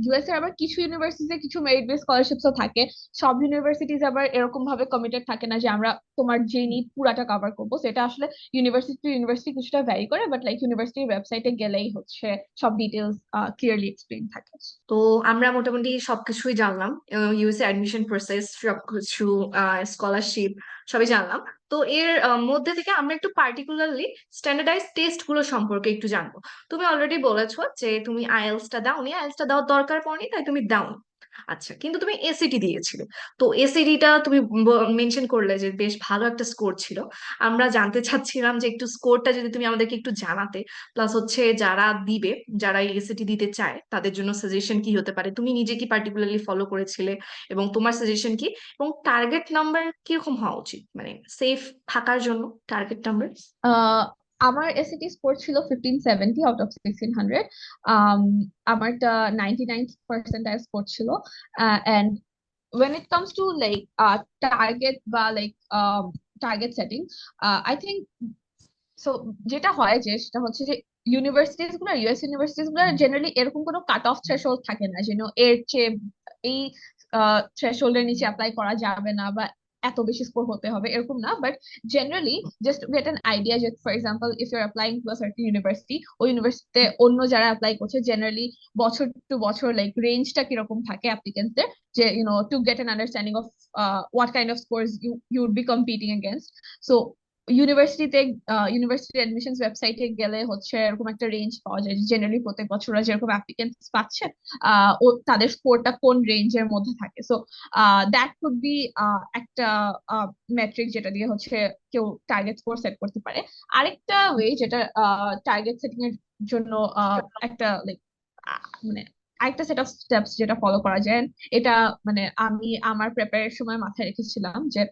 ইউএস এর আবার কিছু ইউনিভার্সিটিতে কিছু মেরিট বেস স্কলারশিপসও থাকে। সব ইউনিভার্সিটিজ আবার এরকম ভাবে কমিটেড থাকে না যে আমরা তোমার যে নিড পুরাটা কভার করবো, সেটা আসলে ইউনিভার্সিটি টু ইউনিভার্সিটি কিছুটা ভ্যারি করে, বাট লাইক ইউনিভার্সিটির ওয়েবসাইটে গেলেই হচ্ছে সব ডিটেলস ক্লিয়ারলি এক্সপ্লেইন থাকে। তো আমরা মোটামুটি সবকিছুই জানলাম, ইউএসএ অ্যাডমিশন প্রসেস সবকিছু, স্কলারশিপ সবই জানলাম। তো এর মধ্যে থেকে আমরা একটু পার্টিকুলারলি স্ট্যান্ডার্ডাইজ টেস্ট গুলো সম্পর্কে একটু জানবো। তুমি অলরেডি বলেছো যে তুমি আইএলটিএস দাওনি, আইএলটিএস দেওয়ার দরকার পড়েনি, তাই তুমি দাওনি। আচ্ছা, কিন্তু তুমি এসএটি দিয়েছিলে। তো এসএটিটা তুমি মেনশন করলে যে বেশ ভালো একটা স্কোর ছিল। আমরা জানতে চাচ্ছিলাম যে একটু স্কোরটা যদি তুমি আমাদেরকে একটু জানাতে, প্লাস হচ্ছে যারা দিবে, যারা এসএটি দিতে চায় তাদের জন্য সাজেশন কি হতে পারে, তুমি নিজে কি পার্টিকুলারলি ফলো করেছিলে, এবং তোমার সাজেশন কি, এবং টার্গেট নাম্বার কিরকম হওয়া উচিত, মানে সেফ থাকার জন্য টার্গেট নাম্বার। আহ আমার এসএটি স্কোর ছিল 1570 আউট অফ 1600। আমারটা 99th পার্সেন্টাইল স্কোর ছিল। And when it comes to like target বা like target setting, I think so যেটা হয় যে সেটা হচ্ছে যে ইউনিভার্সিটিস গুলো, ইউএস ইউনিভার্সিটিস গুলো জেনারেলি এরকম কোনো কাট অফ থ্রেশহোল্ড থাকে না, যেন এর চেয়ে এই থ্রেশহোল্ডের নিচে অ্যাপ্লাই করা যাবে না বা এত বেশি স্কোর হতে হবে, এরকম না। But generally just get an idea যে for example if you're applying to a certain university, ওই ইউনিভার্সিটিতে অন্য যারা অ্যাপ্লাই করছে জেনারেলি বছর টু বছর লাইক রেঞ্জটা কিরকম থাকে অ্যাপ্লিকেন্টদের, যে to get an understanding of what kind of scores you would be competing against. So ইউনিভার্সিটিতে ইউনিভার্সিটি অ্যাডমিশনস ওয়েবসাইটে গেলে হচ্ছে এরকম একটা রেঞ্জ পাওয়া যায়, জেনারেলি প্রত্যেক বছর ওরা যেরকম অ্যাপ্লিকেন্টস পাচ্ছে ও তাদের স্কোরটা কোন রেঞ্জের মধ্যে থাকে। সো দ্যাট কুড বি একটা মেট্রিক যেটা দিয়ে হচ্ছে কেউ টার্গেট স্কোর সেট করতে পারে। আরেকটা ওয়ে যেটা টার্গেট সেটিং এর জন্য একটা লাইক মানে আরেকটা সেট অফ স্টেপস যেটা ফলো করা যায়, এটা মানে আমি আমার প্রেপারের সময় মাথায় রেখেছিলাম যে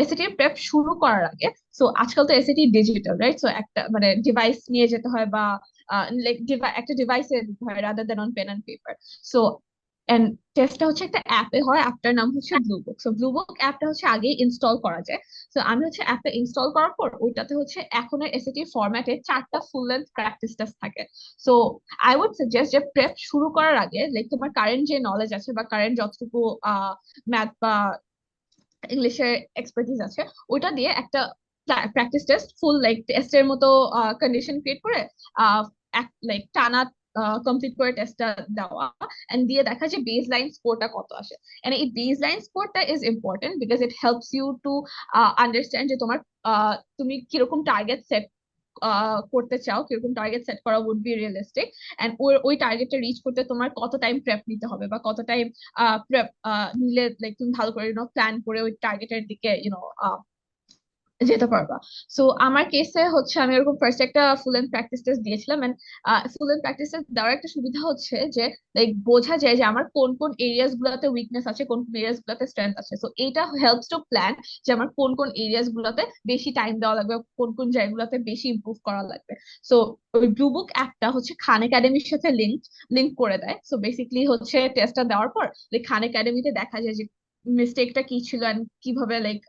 এসএটি প্রেপ শুরু করার আগে, সো আজকাল তো এসএটি ডিজিটাল রাইট, সো একটা মানে ডিভাইস নিয়ে যেতে হয় বা লাইক একটা ডিভাইসে দিতে হয় rather than on pen and paper. So and টেস্টটা হচ্ছে একটা অ্যাপে হয়, অ্যাপটার নাম হচ্ছে ব্লুবুক। সো ব্লুবুক অ্যাপটা হচ্ছে আগে ইনস্টল করা যায়। সো আমি হচ্ছে অ্যাপটা ইনস্টল করার পর ওইটাতে হচ্ছে এখনের এসএটি ফরম্যাটে 4টা ফুল লেন্থ প্র্যাকটিস টেস্ট থাকে। সো আই উড সাজেস্ট যে প্রেপ শুরু করার আগে লাইক তোমার কারেন্ট যে নলেজ আছে বা কারেন্ট যতটুকু ম্যাথ বা ইংলিশের এক্সপার্টিস আছে ওটা দিয়ে একটা প্র্যাকটিস টেস্ট ফুল লাইক টেস্টের মতো কন্ডিশন ক্রিয়েট করে লাইক টানা কমপ্লিট করে টেস্টটা দেওয়া এন্ড দিয়ে দেখা যে বেস লাইন স্কোরটা কত আসে। এন্ড এই বেস লাইন স্কোরটা is important because it helps you to understand যে তোমার তুমি কিরকম টার্গেট সেট করতে চাও, কিরকম টার্গেট সেট করা উড বি রিয়েলিস্টিক, এন্ড ওই টার্গেটটা রিচ করতে তোমার কত টাইম প্রেপ নিতে হবে বা কত টাইম প্রেপ নিলে লাইক তুমি ভালো করে প্ল্যান করে ওই টার্গেটের দিকে যেতে পারবা। সো আমার কেসে হচ্ছে আমি এরকম ফার্স্ট একটা ফুল এন্ড প্র্যাকটিস টেস্ট দিয়েছিলাম। And full and practice test দেওয়ার একটা সুবিধা হচ্ছে যে লাইক বোঝা যায় যে আমার কোন কোন এরিয়াস গুলোতে উইকনেস আছে, কোন কোন এরিয়াস গুলোতে স্ট্রেংথ আছে। সো এটা হেল্পস টু প্ল্যান যে আমার কোন কোন এরিয়াস গুলোতে বেশি টাইম দেওয়া লাগবে, কোন কোন জায়গাগুলোতে বেশি ইমপ্রুভ করা লাগবে। সো ওই ব্লু বুক অ্যাপটা হচ্ছে খান একাডেমির সাথে লিংক করে দেয়। সো বেসিক্যালি হচ্ছে টেস্টটা দেওয়ার পর খান একাডেমিতে দেখা যায় যে মিস্টেকটা কি ছিল এন্ড কিভাবে লাইক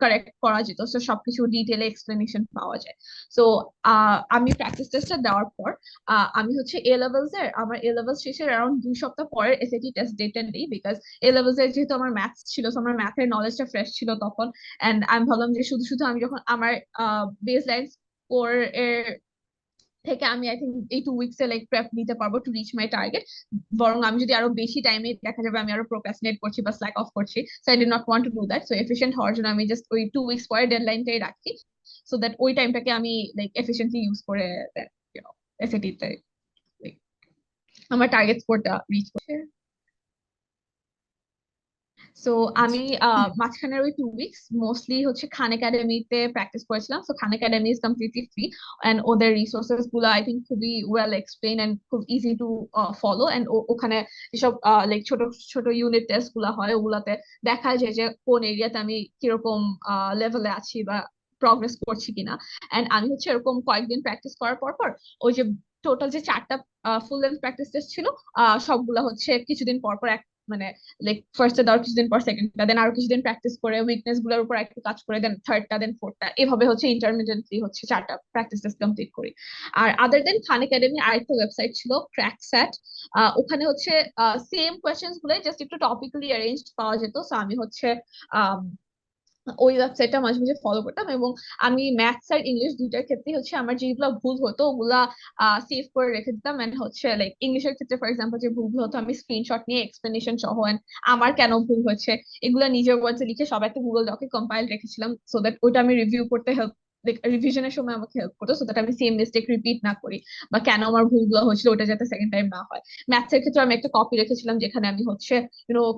কারেক্ট করা যেত। সো সবকিছু ডিটেলে এক্সপ্লেনেশন পাওয়া যায়। সো আমি প্র্যাকটিস টেস্টটা দেওয়ার পর আমি হচ্ছে এ লেভেলস শেষের অ্যারাউন্ড 2 সপ্তাহ পরে এসএটি টেস্ট ডেটটা দিই বিকজ এ লেভেলস এর যেহেতু আমার ম্যাথস ছিল, সো আমার ম্যাথের নলেজটা ফ্রেশ ছিল তখন। এন্ড আমি ভাবলাম যে শুধু শুধু আমি যখন আমার বেস লাইন স্কোর এর থেকে আমি আই থিঙ্ক এই 2 উইকসে লাইক প্রেপ নিতে পারবো টু রিচ মাই টার্গেট, বরং আমি যদি আরো বেশি টাইমে দেখা যাবে আমি আরো প্রোক্রাস্টিনেট করছি বা স্ল্যাক অফ করছি। So I did not want to do that. So efficient হওয়ার জন্য আমি জাস্ট ওই 2 উইকস পরে ডেডলাইনটাই রাখি, সো দ্যাট ওই টাইমটাকে আমি লাইক এফিশিয়েন্টলি ইউজ করে এসএটি তে আমার টার্গেট স্কোরটা রিচ করতে। সো আমি মাঝখানের ওই 2 উইকস মোস্টলি হচ্ছে খান একাডেমিতে প্র্যাকটিস করেছিলাম। So Khan Academy is completely free and ওদের রিসোর্সেস গুলো আই থিঙ্ক খুবই ওয়েল এক্সপ্লেন এন্ড খুব ইজি টু ফলো। এন্ড ওখানে যেসব লাইক ছোট ছোট ইউনিট টেস্ট গুলা হয় ওগুলাতে দেখা যায় যে কোন এরিয়াতে আমি কিরকম লেভেলে আছি বা প্রগ্রেস করছি কিনা। এন্ড আমি হচ্ছে এরকম কয়েকদিন প্র্যাকটিস করার পর পর ওই যে টোটাল যে 4টা ফুল লেন্থ প্র্যাকটিস টেস্ট ছিল সবগুলা হচ্ছে কিছুদিন পর পর মানে লাইক ফার্স্টে দেওয়ার কিছুদিন পর সেকেন্ডটা, দেন আরো কিছুদিন প্র্যাকটিস করে উইকনেস গুলোর উপর একটু কাজ করে দেন থার্ডটা, দেন ফোর্থটা, এভাবে হচ্ছে ইন্টারমিডিয়েটলি হচ্ছে 4টা প্র্যাকটিস টেস্ট কমপ্লিট করি। আর আদার দেন খান একাডেমি আরেকটা ওয়েবসাইট ছিল ক্র্যাকস্যাট। ওখানে হচ্ছে সেম কোয়েশ্চেন্স গুলো জাস্ট একটু টপিক্যালি অ্যারেঞ্জড পাওয়া যেত। সো আমি হচ্ছে আহ ওই ওয়েবসাইটটা মাঝে মাঝে ফলো করতাম এবং আমি ম্যাথস আর ইংলিশ দুইটার ক্ষেত্রে হচ্ছে আমার যেগুলো ভুল হতো ওগুলা সেভ করে রেখে দিতাম। এন্ড হচ্ছে লাইক ইংলিশের ক্ষেত্রে ফর এক্সাম্পল যে ভুল হতো আমি স্ক্রিনশট নিয়ে এক্সপ্লেনেশন সহ and আমার কেন ভুল হয়েছে এগুলা নিজের ওয়ার্ডসে লিখে সব একটা গুগল ডকে কম্পাইল রেখেছিলাম, সো দ্যাট ওইটা আমি রিভিউ করতে হেল্প রিভিশনের সময় আমাকে হেল্প করতো, সো দ্যাট আমি সেম মিস্টেক রিপিট না করি বা কেন আমার ভুলগুলো হয়েছিল ওটা যাতে সেকেন্ড টাইম না হয়। ম্যাথস এর ক্ষেত্রে আমি একটা কপি রেখেছিলাম যেখানে আমি হচ্ছে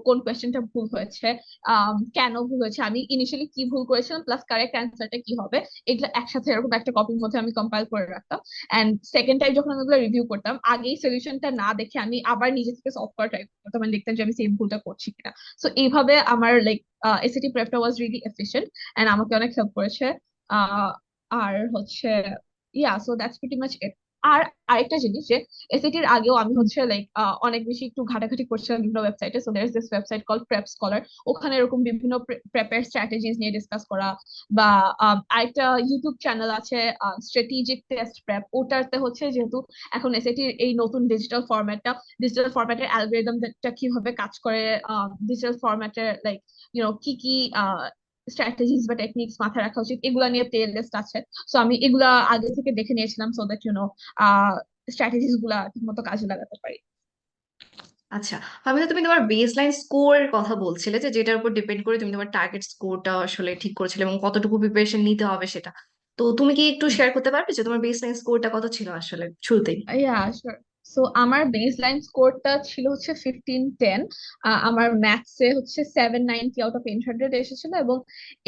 কোন কোয়েশ্চেনটা ভুল হয়েছে, কেন ভুল হয়েছে, আমি ইনিশিয়ালি কি ভুল করেছিলাম, প্লাস কারেক্ট অ্যান্সারটা কি হবে, এগুলো একসাথে এরকম একটা কপির মধ্যে আমি কম্পাইল করে রাখতাম। এন্ড সেকেন্ড টাইম যখন আমি এগুলো রিভিউ করতাম আগেই সলিউশনটা না দেখে আমি আবার নিজে থেকে সলভ করা ট্রাই করতাম and দেখতাম যে আমি সেম ভুলটা করছি কিনা। সো এইভাবে আমার লাইক এসএটি প্রেপটা ওয়াজ রিয়েলি এফিশিয়েন্ট এন্ড আমাকে অনেক হেল্প করেছে। আহ আর হচ্ছে so that's pretty much it. আর আরেকটা জিনিস যে এসএটির আগেও আমি হচ্ছে লাইক অনেক বেশি একটু ঘাটাঘাটি করছিলাম বিভিন্ন ওয়েবসাইটে। So there is this website call Prep Scholar. ওখানে এরকম বিভিন্ন প্রেপের স্ট্র্যাটেজিস নিয়ে ডিসকাস করা বা আরেকটা ইউটিউব চ্যানেল আছে স্ট্র্যাটেজিক টেস্ট প্রেপ। ওটাতে হচ্ছে যেহেতু এখন এসএটির এই নতুন ডিজিটাল ফরম্যাটের অ্যালগরিদমটা কিভাবে কাজ করে, ডিজিটাল ফরম্যাটের লাইক কি কি স্ট্র্যাটেজিস বা টেকনিক্স মাথায় রাখা উচিত এগুলা নিয়ে প্লে লিস্ট আছে। সো আমি এগুলা আগে থেকে দেখে নিয়েছিলাম সো দ্যাট স্ট্র্যাটেজিস গুলা ঠিক মতো কাজে লাগাতে পারি। আচ্ছা, আমি তো তুমি তোমার বেস লাইন স্কোরের কথা বলছিলে যে যেটার উপর ডিপেন্ড করে তুমি তোমার টার্গেট স্কোরটা আসলে ঠিক করেছিলে এবং কতটুকু প্রিপারেশন নিতে হবে সেটা। তো তুমি কি একটু শেয়ার করতে পারবে যে তোমার বেস লাইন স্কোরটা কত ছিল আসলে শুরুতেই? শিওর। সো আমার বেস লাইন স্কোরটা ছিল হচ্ছে 1510। আমার ম্যাথসে হচ্ছে 790 আউট অফ 800 এসেছিল এবং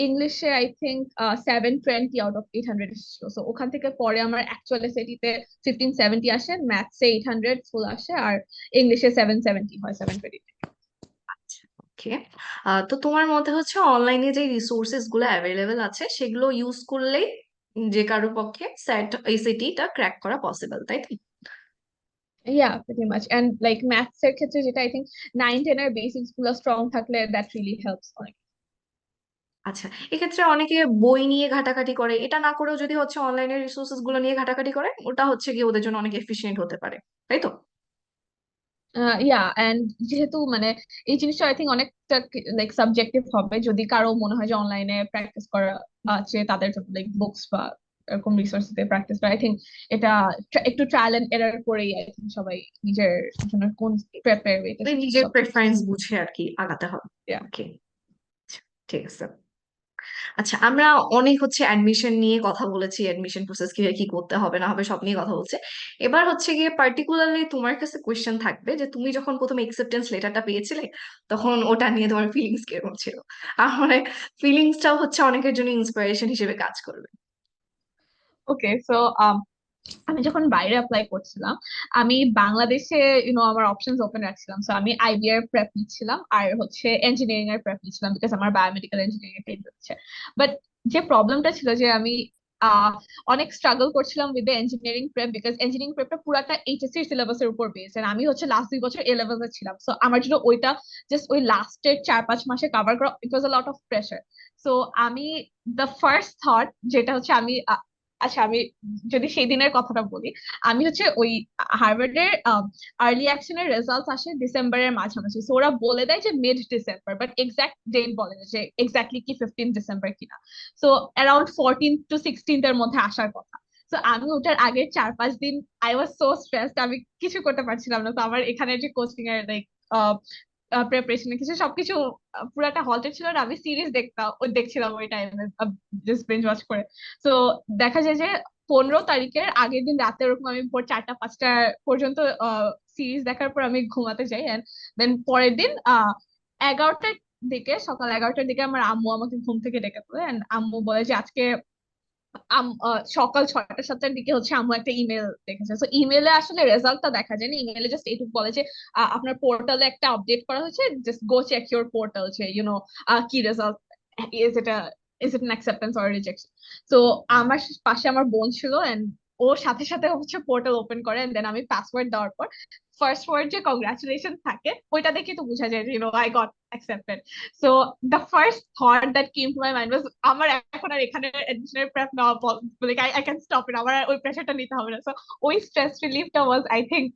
ইংলিশে আই থিঙ্ক 720 আউট অফ 800 এসেছিল। সো ওখান থেকে পরে আমার অ্যাকচুয়াল এসএটিতে 1570 আসে, ম্যাথসে 800 ফুল আসে, আর ইংলিশে 770 হয় 720। ওকে। তো তোমার মতে হচ্ছে অনলাইনে যে রিসোর্সেস গুলো অ্যাভেলেবেল আছে সেগুলো ইউজ করলেই যে কারো পক্ষে স্যাট এসএটিটা ক্র্যাক করা পসিবল, তাই তো? Pretty much. And like maths এর ক্ষেত্রে যেটা আই থিঙ্ক 9-10 এর বেসিক্স গুলো স্ট্রং থাকলে দ্যাট রিয়েলি হেল্পস অনেক। আচ্ছা, এক্ষেত্রে অনেকে বই নিয়ে ঘাটাঘাটি করে, এটা না করেও যদি হচ্ছে অনলাইনের রিসোর্সেস গুলো নিয়ে ঘাটাঘাটি করে ওটা হচ্ছে গিয়ে ওদের জন্য অনেক এফিশিয়েন্ট হতে পারে, তাই তো? এন্ড যেহেতু মানে এই জিনিসটা আই থিঙ্ক অনেকটা লাইক সাবজেক্টিভ হবে, যদি কারো মনে হয় যে অনলাইনে প্র্যাকটিস করা আছে তাদের জন্য লাইক বুকস বা এরকম রিসোর্স দিয়ে প্র্যাকটিস করে। আই থিঙ্ক এটা একটু ট্রায়াল এন্ড এরর করেই আই থিঙ্ক সবাই নিজের জন্য কোন প্রেপের ওয়েতে ওই নিজের সবকিছু প্রেফারেন্স choose বুঝে আর কি আগাতে হবে। yeah. ওকে, ঠিক আছে। আচ্ছা, আমরা অনেক অ্যাডমিশন নিয়ে কথা বলেছি, অ্যাডমিশন প্রসেস কিভাবে কি করতে হবে না হবে সব নিয়ে কথা বলছে। এবার গিয়ে পার্টিকুলারলি তোমার কাছে কোয়েশ্চেন থাকবে যে তুমি যখন প্রথম একসেপ্টেন্স লেটারটা পেয়েছিলে তখন ওটা নিয়ে তোমার ফিলিংস কিরকম ছিল? আমার ফিলিংসটাও অনেকের জন্য ইন্সপিরেশন হিসেবে কাজ করবে। ওকে, সো আমি যখন বাইরে অ্যাপ্লাই করছিলাম, আমি বাংলাদেশে আমার অপশনস ওপেন রাখছিলাম। সো আমি আইবিআর প্রেপ নিচ্ছিলাম আর ইঞ্জিনিয়ারিং এর প্রেপ নিচ্ছিলাম, বিকজ আমার বায়োমেডিক্যাল ইঞ্জিনিয়ারিং এর হচ্ছে। বাট যে প্রবলেমটা ছিল যে আমি অনেক স্ট্রাগল করছিলাম with the engineering prep, because engineering প্রেপটা পুরাটা এইচএসসি সিলেবাসের উপর বেসড, আমি লাস্ট 2 বছর এ লেভেলে ছিলাম। সো আমার জন্য ওইটা জাস্ট ওই লাস্টের 4-5 মাসে কভার করা, ইট ওয়াজ আ লট অফ প্রেশার। সো আমি দ্য ফার্স্ট থট যেটা আমি আচ্ছা, আমি যদি সেই দিনের কথাটা বলি, আমি ওই হার্ভার্ডের আর্লি অ্যাকশনের রেজাল্ট আসে ডিসেম্বরের মাঝামাঝি। সো ওরা বলে দেয় যে mid December, but exact date বলে না যে এক্স্যাক্টলি কি 15 ডিসেম্বর কিনা। সো অ্যারাউন্ড 14 to 16 এর মধ্যে আসার কথা। তো আমি ওটার আগের 4-5 দিন আই ওয়াজ সো স্ট্রেসড, আমি কিছু করতে পারছিলাম না। তো আমার এখানে যে কোচিং এর লাইক প্রিপারেশন কিছু সবকিছু পুরাটা হল্টেড ছিল না। আমি সিরিজ দেখছিলাম ওই টাইমে, জাস্ট বিঞ্জ ওয়াচ করে। তো দেখা যায় যে 15 তারিখের আগের দিন রাতে ওরকম আমি ভোর 4টা 5টা পর্যন্ত সিরিজ দেখার পর আমি ঘুমাতে যাই। এন্ড দেন পরের দিন 11টার দিকে, সকাল 11টার দিকে আমার আম্মু আমাকে ঘুম থেকে ডেকে তোলে। এন্ড আম্মু বলে যে আজকে সকাল 6টা 7টার দিকে আম্মু একটা ইমেল দেখেছে। তো ইমেলে আসলে রেজাল্টটা দেখা যায়নি, ইমেলে জাস্ট এইটুকু বলে যে আপনার পোর্টালে একটা আপডেট করা হয়েছে, just go check your portal যে কি রেজাল্ট, ইজ এটা is it an acceptance or rejection. তো আমার পাশে আমার বোন ছিল, এন্ড ওর সাথে সাথে পোর্টাল ওপেন করে। এন্ড দেন আমি পাসওয়ার্ড দেওয়ার পর ফার্স্ট ওয়ার্ড যে কংগ্রাচুলেশন থাকে ওইটা দেখে তো বোঝা যায় যে I got accepted. So the first thought that came to my mind was আমার এখন আর এখানে এডমিশনের প্রেপ নেওয়া like I can stop it, আমার আর ওই প্রেশারটা নিতে হবে না। সো ওই স্ট্রেস রিলিফটা ওয়াজ আই থিঙ্ক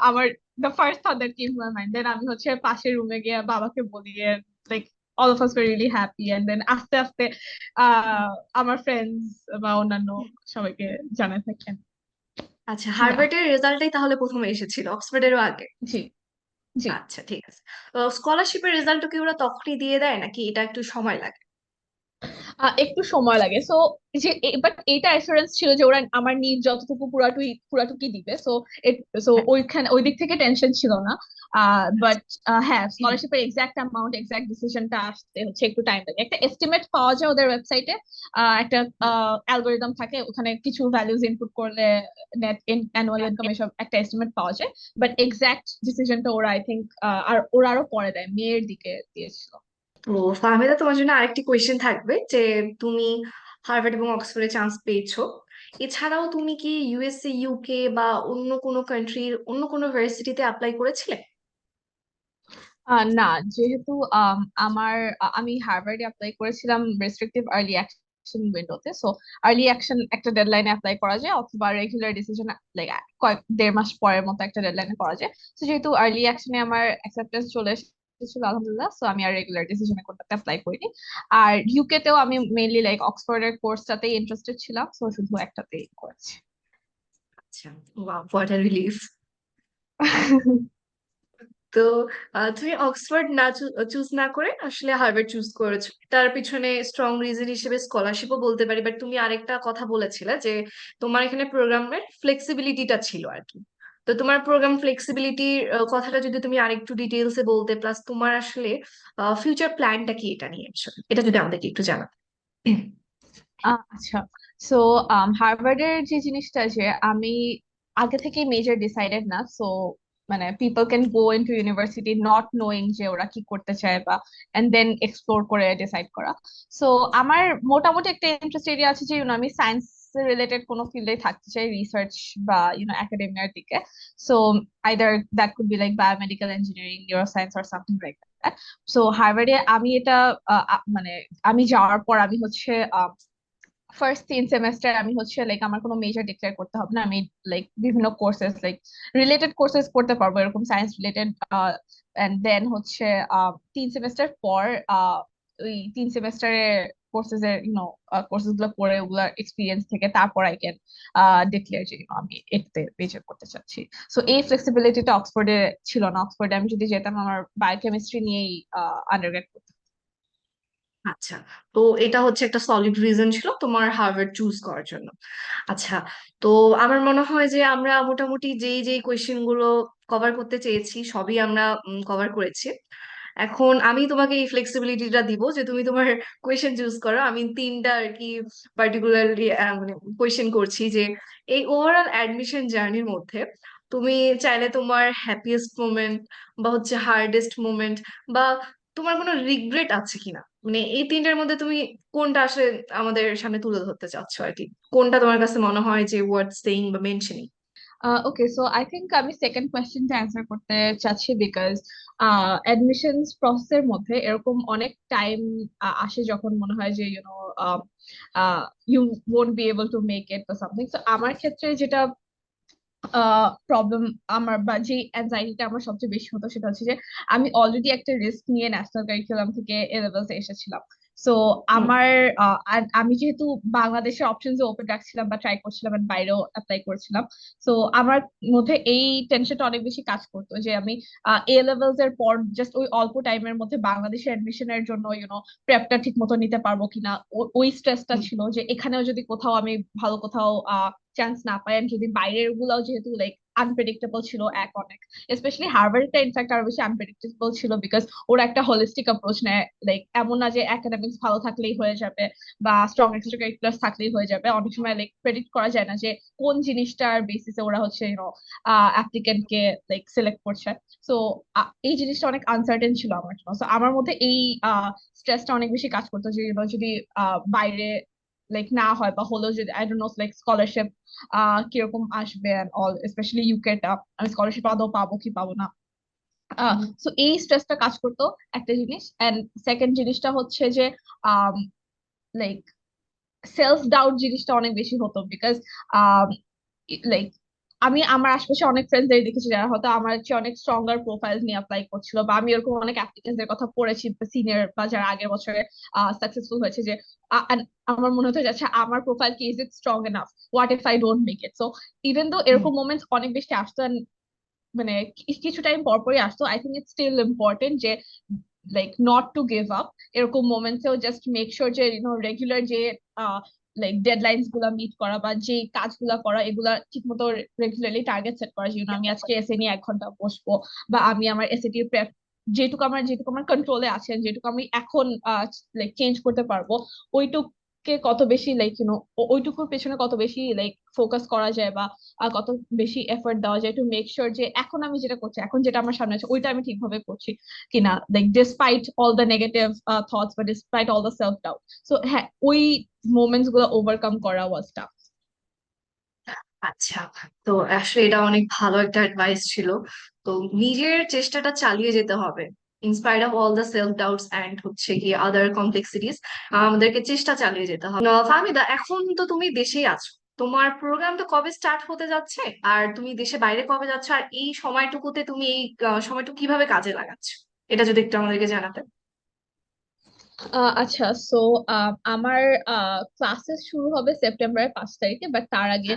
আমার the first thought that came to my mind. Then আমি পাশের রুমে গিয়ে বাবাকে বলি, like all of us were really happy, and then আস্তে আস্তে আমার ফ্রেন্ডস বা অন্যান্য সবাইকে জানাই থাকেন। আচ্ছা, Yeah, হার্ভার্ডের রেজাল্টটাই তাহলে প্রথমে এসেছিল, অক্সফোর্ডেরও আগে? জি জি। আচ্ছা, ঠিক আছে। স্কলারশিপের রেজাল্টও কি ওরা তখনই দিয়ে দেয় নাকি এটা একটু সময় লাগে? একটু সময় লাগে। সো যে বাট এটা অ্যাসুরেন্স ছিল যে ওরা আমার নিড যতটুকু পুরাটুকি দিবে। সো হ্যাঁ, ওইখানে ওই দিক থেকে টেনশন ছিল না। আচ্ছা। বাট হ্যাঁ, স্কলারশিপের এক্সাক্ট অ্যামাউন্ট, এক্সাক্ট ডিসিশনটা আসতে একটু টাইম লাগে। একটা এস্টিমেট পাওয়া যায় ওদের ওয়েবসাইটে, একটা অ্যালগোরিদম থাকে, ওখানে কিছু ভ্যালুজ ইনপুট করলে নেট অ্যানুয়াল ইনকাম এসব একটা এস্টিমেট পাওয়া যায়। বাট এক্সাক্ট ডিসিশনটা ওরা আই থিঙ্ক আর ওরা আরো পরে দেয়, মেয়ের দিকে দিয়েছিল। তো ফাহমিদা, তোমার জন্য আরেকটি কোয়েশ্চেন থাকবে যে তুমি হার্ভার্ড এবং অক্সফোর্ডে চান্স পেয়েছো, এছাড়াও তুমি কি ইউএসএ, ইউকে বা অন্য কোনো কান্ট্রির অন্য কোনো ভার্সিটিতে অ্যাপ্লাই করেছিলে? না, যেহেতু আমি হার্ভার্ডে অ্যাপ্লাই করেছিলাম রেস্ট্রিকটিভ আর্লি অ্যাকশন উইন্ডোতে। সো আর্লি অ্যাকশন একটা ডেডলাইনে অ্যাপ্লাই করা যায়, অথবা রেগুলার ডিসিশন লাইক কয়েক 1.5 মাস পরের মতো একটা ডেডলাইনে করা যায়। তো যেহেতু আর্লি অ্যাকশনে আমার অ্যাকসেপ্টেন্স চলে এসেছিল আলহামদুলিল্লাহ, সো আমি আর রেগুলার ডিসিশনে কোনটাতে অ্যাপ্লাই করিনি। আর ইউকে তেও আমি মেইনলি লাইক অক্সফোর্ডের কোর্সটাতেই ইন্টারেস্টেড ছিলাম, সো শুধু একটাতেই করেছি। আচ্ছা, ওয়াও, হোয়াট আ রিলিফ। তো তুমি অক্সফোর্ড না চুজ না করে আসলে হার্ভার্ড চুজ করেছো, তার পিছনে স্ট্রং রিজন হিসেবে স্কলারশিপও বলতে পারি, বাট তুমি আরেকটা কথা বলেছিলে যে তোমার এখানে প্রোগ্রামের ফ্লেক্সিবিলিটিটা ছিল আর কি। তো তোমার প্রোগ্রাম ফ্লেক্সিবিলিটির কথাটা যদি তুমি আরেকটু ডিটেলসে বলতে, প্লাস তোমার আসলে ফিউচার প্ল্যানটা কি এটা নিয়ে আসলে, এটা যদি আমাদেরকে একটু জানাতে। আচ্ছা, সো হার্ভার্ডের যে জিনিসটা যে আমি আগে থেকে মেজর ডিসাইডেড না। সো মানে people can go into university not knowing যে ওরা কি করতে চায়, বা এন্ড দেন এক্সপ্লোর করে ডিসাইড করা। সো আমার মোটামুটি একটা ইন্টারেস্ট এরিয়া আছে যে আমি সায়েন্স রিলেটেড কোনো ফিল্ডে থাকতে চাই, রিসার্চ বা একাডেমিয়ার দিকে। So either that could be like biomedical engineering, neuroscience or something like that. So হার্ভার্ডে আমি এটা মানে আমি যাওয়ার পর আমি ফার্স্ট 3 সেমেস্টার আমি লাইক আমার কোনো মেজর ডিক্লেয়ার করতে হবে না, আমি লাইক বিভিন্ন কোর্সেস লাইক রিলেটেড কোর্সেস করতে পারবো, এরকম science related. And then 3 semester পর ওই 3 সেমেস্টারে কোর্সেস এর কোর্সেস গুলো পড়ে ওগুলার এক্সপিরিয়েন্স থেকে তারপর আই ক্যান ডিক্লেয়ার যে আমি এটাতে মেজর করতে চাচ্ছি। সো এই ফ্লেক্সিবিলিটিটা অক্সফোর্ডে ছিল না। অক্সফোর্ডে আমি যদি যেতাম আমার বায়োকেমিস্ট্রি নিয়েই আন্ডারগ্রেড করতাম। আচ্ছা, তো এটা হচ্ছে একটা সলিড রিজন ছিল তোমার হার্ভার্ড চুজ করার জন্য। আচ্ছা, তো আমার মনে হয় যে আমরা মোটামুটি যেই যেই কোয়েশ্চেন গুলো কভার করতে চেয়েছি সবই আমরা কভার করেছি। এখন আমি তোমাকে এই ফ্লেক্সিবিলিটিটা দিব যে তুমি তোমার কোয়েশ্চেন চুজ করো। আমি তিনটা আর কি পার্টিকুলারলি মানে কোয়েশ্চেন করছি যে এই ওভারঅল অ্যাডমিশন জার্নির মধ্যে তুমি চাইলে তোমার হ্যাপিয়েস্ট মোমেন্ট বা হচ্ছে হার্ডেস্ট মোমেন্ট বা তোমার কোনো রিগ্রেট আছে কিনা, মানে এই তিনটার মধ্যে তুমি কোনটা আসলে আমাদের সামনে তুলে ধরতে চাচ্ছ আর কি, কোনটা তোমার কাছে মনে হয় যে ওয়ার্থ সেইং বা mentioning? Okay, so I think আমি সেকেন্ড কোয়েশ্চেনটা অ্যান্সার করতে চাচ্ছি বিকজ অ্যাডমিশনস প্রসেসের মধ্যে এরকম অনেক টাইম আসে যখন মনে হয় যে you won't be able to make it বা সামথিং। সো আমার ক্ষেত্রে যেটা প্রবলেম আমার বা যে অ্যাংজাইটিটা আমার সবচেয়ে বেশি হতো সেটা হচ্ছে যে আমি অলরেডি একটা রিস্ক নিয়ে ন্যাশনাল কারিকুলাম থেকে এ লেভেলস এসেছিলাম। সো হুম। আমার আর আমি যেহেতু বাংলাদেশের অপশনস ওপেন রাখছিলাম বা ট্রাই করছিলাম and বাইরেও অ্যাপ্লাই করছিলাম, সো আমার মধ্যে এই টেনশনটা অনেক বেশি কাজ করতো যে আমি এ লেভেলস এর পর জাস্ট ওই অল্প টাইমের মধ্যে বাংলাদেশে অ্যাডমিশনের জন্য প্রেপটা ঠিক মতো নিতে পারবো কিনা। ওই স্ট্রেসটা হুম। ছিল যে এখানেও যদি কোথাও আমি ভালো কোথাও চান্স না পাই and যদি বাইরের গুলাও যেহেতু লাইক আনপ্রেডিক্টেবল ছিল এক অনেক, স্পেশালি হার্ভার্ডটা ইনফ্যাক্ট আরো বেশি আনপ্রেডিক্টেবল ছিল বিকজ ওরা একটা হোলিস্টিক অ্যাপ্রোচ নেয়। লাইক এমন না যে একাডেমিক্স ভালো থাকলেই হয়ে যাবে বা স্ট্রং এক্সট্রা কারিকুলার থাকলেই হয়ে যাবে। অনেক সময় লাইক প্রেডিক্ট করা যায় না যে কোন জিনিসটার বেসিসে ওরা হচ্ছে অ্যাপ্লিকেন্টকে লাইক সিলেক্ট করছে। সো এই জিনিসটা অনেক আনসার্টেন ছিল আমার জন্য। সো আমার মধ্যে এই স্ট্রেসটা অনেক বেশি কাজ করতো যে যদি বাইরে লাইক না হয় বা হলেও যদি I don't know like scholarship কিরকম আসবে এন্ড অল, স্পেশালি ইউকে টা আমি স্কলারশিপ আদৌ পাবো কি পাবো না। হুম। সো এই স্ট্রেসটা কাজ করতো একটা জিনিস। এন্ড সেকেন্ড জিনিসটা হচ্ছে যে লাইক সেলফ ডাউট জিনিসটা অনেক বেশি হতো বিকজ লাইক আমি আমার আশেপাশে অনেক ফ্রেন্ডদের দেখেছি যারা হয়তো আমার চেয়ে অনেক স্ট্রঙ্গার প্রোফাইল নিয়ে অ্যাপ্লাই করছিল, বা আমি এরকম অনেক অ্যাপ্লিকেন্টদের কথা পড়েছি সিনিয়র বা যারা আগের বছরে সাকসেসফুল হয়েছে যে and আমার মনে হতো যে আচ্ছা আমার প্রোফাইল কি is it strong enough, what if I don't make it. So even though hmm. এরকম মোমেন্টস অনেক বেশি আসতো and মানে কিছু টাইম পর পরই আসতো। I think it's still important যে like not to give up এরকম মোমেন্টসেও জাস্ট মেক শিওর যে রেগুলার যে লাইক ডেডলাইনস গুলা মিট করা বা যে কাজগুলা করা এগুলা ঠিক মতো রেগুলারলি টার্গেট সেট করা, যে আমি আজকে এসে নিয়ে 1 ঘন্টা বসবো বা আমি আমার এসএটি প্রেপ যেটুকু আমার কন্ট্রোলে আছে, যেটুকু আমি এখন লাইক চেঞ্জ করতে পারবো ওইটুকুকে কত বেশি লাইক ওইটুকুর পেছনে কত বেশি লাইক ফোকাস করা যায় বা কত বেশি এফর্ট দেওয়া যায় টু মেক শিওর যে এখন আমি যেটা করছি, এখন যেটা আমার সামনে আছে ওইটা আমি ঠিকভাবে করছি কিনা, like despite all the negative thoughts বা despite all the self doubt. So হ্যাঁ, ওই মোমেন্টস গুলো ওভারকাম করা ওয়াজ টাফ। আচ্ছা, তো আসলে এটা অনেক ভালো একটা অ্যাডভাইস ছিল। তো নিজের চেষ্টাটা চালিয়ে যেতে হবে in spite of all the self doubts and হচ্ছে কি আদার কমপ্লেক্সিটিস, আমাদেরকে চেষ্টা চালিয়ে যেতে হবে। ফাহমিদা, এখন তো তুমি দেশেই আছো, তোমার প্রোগ্রামটা কবে স্টার্ট হতে যাচ্ছে আর তুমি দেশে বাইরে কবে যাচ্ছ, আর এই সময়টুকুতে তুমি এই সময়টুকু কিভাবে কাজে লাগাচ্ছ, এটা যদি একটু আমাদেরকে জানাতে। আচ্ছা, সো আমার ক্লাসেস শুরু হবে সেপ্টেম্বরের 5 তারিখে, বাট তার আগে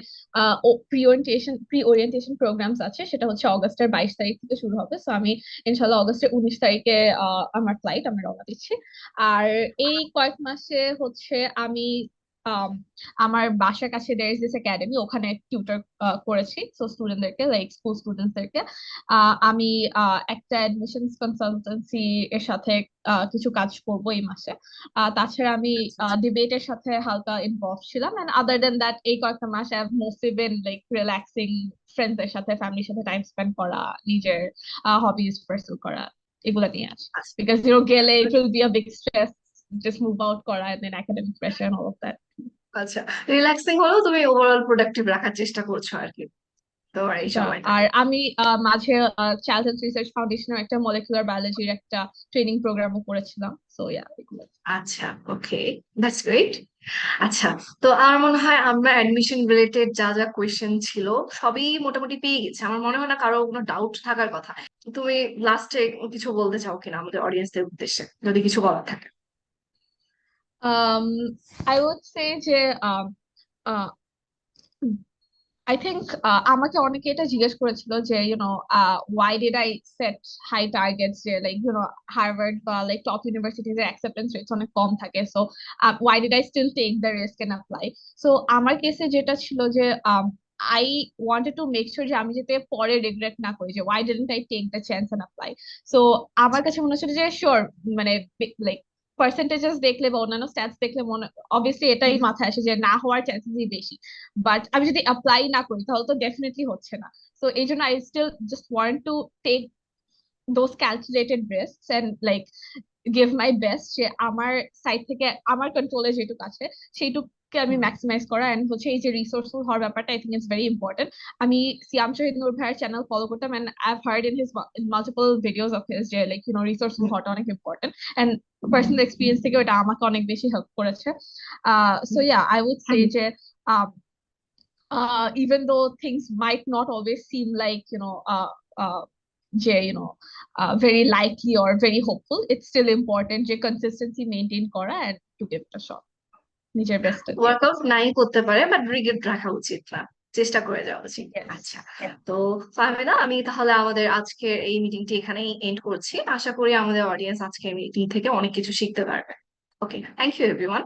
প্রি ওরিয়েন্টেশন প্রোগ্রামস আছে, সেটা হচ্ছে অগস্টের 22 তারিখ থেকে শুরু হবে। সো আমি ইনশাল্লাহ অগস্টের 19 তারিখে আমার ফ্লাইট আমি রওনা দিচ্ছি। আর এই কয়েক মাসে হচ্ছে আমি আম, আমার বাসার কাছে দের ইজ দিস একাডেমি, ওখানে টিউটর করেছি সো স্টুডেন্টদেরকে লাইক স্কুল স্টুডেন্টদেরকে। আমি একটা অ্যাডমিশনস কনসালটেন্সি এর সাথে কিছু কাজ করব এই মাসে। তাছাড়া আমি ডিবেটের সাথে হালকা ইনভলভ ছিলাম এন্ড আদার দেন দ্যাট এই কয়েকটা মাস I have mostly been like relaxing, ফ্রেন্ডসদের সাথে ফ্যামিলির সাথে টাইম স্পেন্ড করা, নিজের হবিজ পার্সু করা, এগুলা নিয়ে আছি। আচ্ছা। বিকজ গেলে it will be a big stress, just move out করা and then academic pressure and all of that. আচ্ছা, রিল্যাক্সিং হলেও তুমি ওভারঅল প্রোডাক্টিভ রাখার চেষ্টা করছো আর কি তোমার এই যা সময়টাকে। আর আমি মাঝে চাইল্ড হেলথ রিসার্চ ফাউন্ডেশনের একটা মলিকুলার বায়োলজির একটা ট্রেনিং প্রোগ্রামও করেছিলাম। সো ইয়া, এগুলো। আচ্ছা, ওকে, দ্যাটস গ্রেট। আচ্ছা, তো আমার মনে হয় আমরা অ্যাডমিশন রিলেটেড যা যা কোয়েশ্চেন ছিল সবই মোটামুটি পেয়ে গেছি, আমার মনে হয় না কারো কোনো ডাউট থাকার কথা। তুমি লাস্টে কিছু বলতে চাও কিনা আমাদের অডিয়েন্সদের উদ্দেশ্যে, যদি কিছু বলার থাকে? um I would say যে uh, I think আমাকে অনেকে এটা জিজ্ঞেস করেছিল যে why did I set high targets যে হার্ভার্ড বা টপ ইউনিভার্সিটিজ এর অ্যাকসেপ্টেন্স রেটস অনেক কম থাকে, so why did I still take the risk and apply? So আমার কেসে যেটা ছিল যে I wanted to make sure যে আমি যাতে পরে রিগ্রেট না করি যে why didn't I take the chance and apply. So আমার কাছে মনে হচ্ছিল যে শিওর, মানে লাইক পার্সেন্টেজেস দেখলে বা অন্যান্য স্ট্যাটস দেখলে মনে অবভিয়াসলি এটাই মাথায় আসে যে না হওয়ার চান্সেসই বেশি, বাট আমি যদি অ্যাপ্লাই না করি তাহলে তো ডেফিনেটলি হচ্ছে না। সো এই জন্য I still just want to take those calculated risks and give my best, যে আমার সাইড থেকে আমার কন্ট্রোলে যেটুকু আছে সেইটুকুকে আমি ম্যাক্সিমাইজ করা। এন্ড হচ্ছে এই যে রিসোর্সফুল হওয়ার ব্যাপারটা, I think it's very important. আমি সিয়াম শহীদ নূর ভাইয়ের চ্যানেল ফলো করতাম, and I have heard in his multiple videos of his যে রিসোর্সফুল হওয়াটা অনেক ইম্পর্টেন্ট, এন্ড পার্সোনাল এক্সপিরিয়েন্স থেকে এটা আমাকে অনেক বেশি হেল্প করেছে। So yeah, I would say যে um, even though things might not always seem like very likely or very hopeful, it's still important যে consistency maintain করা and to give it a shot, নিজের best দিয়ে। Workout নাই করতে পারে but regret রাখা উচিত না, চেষ্টা করে যাওয়া উচিত। Yes. আচ্ছা, Yeah. তো ফাহমিদা, আমি তাহলে আমাদের আজকের এই মিটিংটি এখানেই এন্ড করছি। আশা করি আমাদের অডিয়েন্স আজকের মিটিং থেকে অনেক কিছু শিখতে পারবে। ওকে, থ্যাংক ইউ এভরিওয়ান।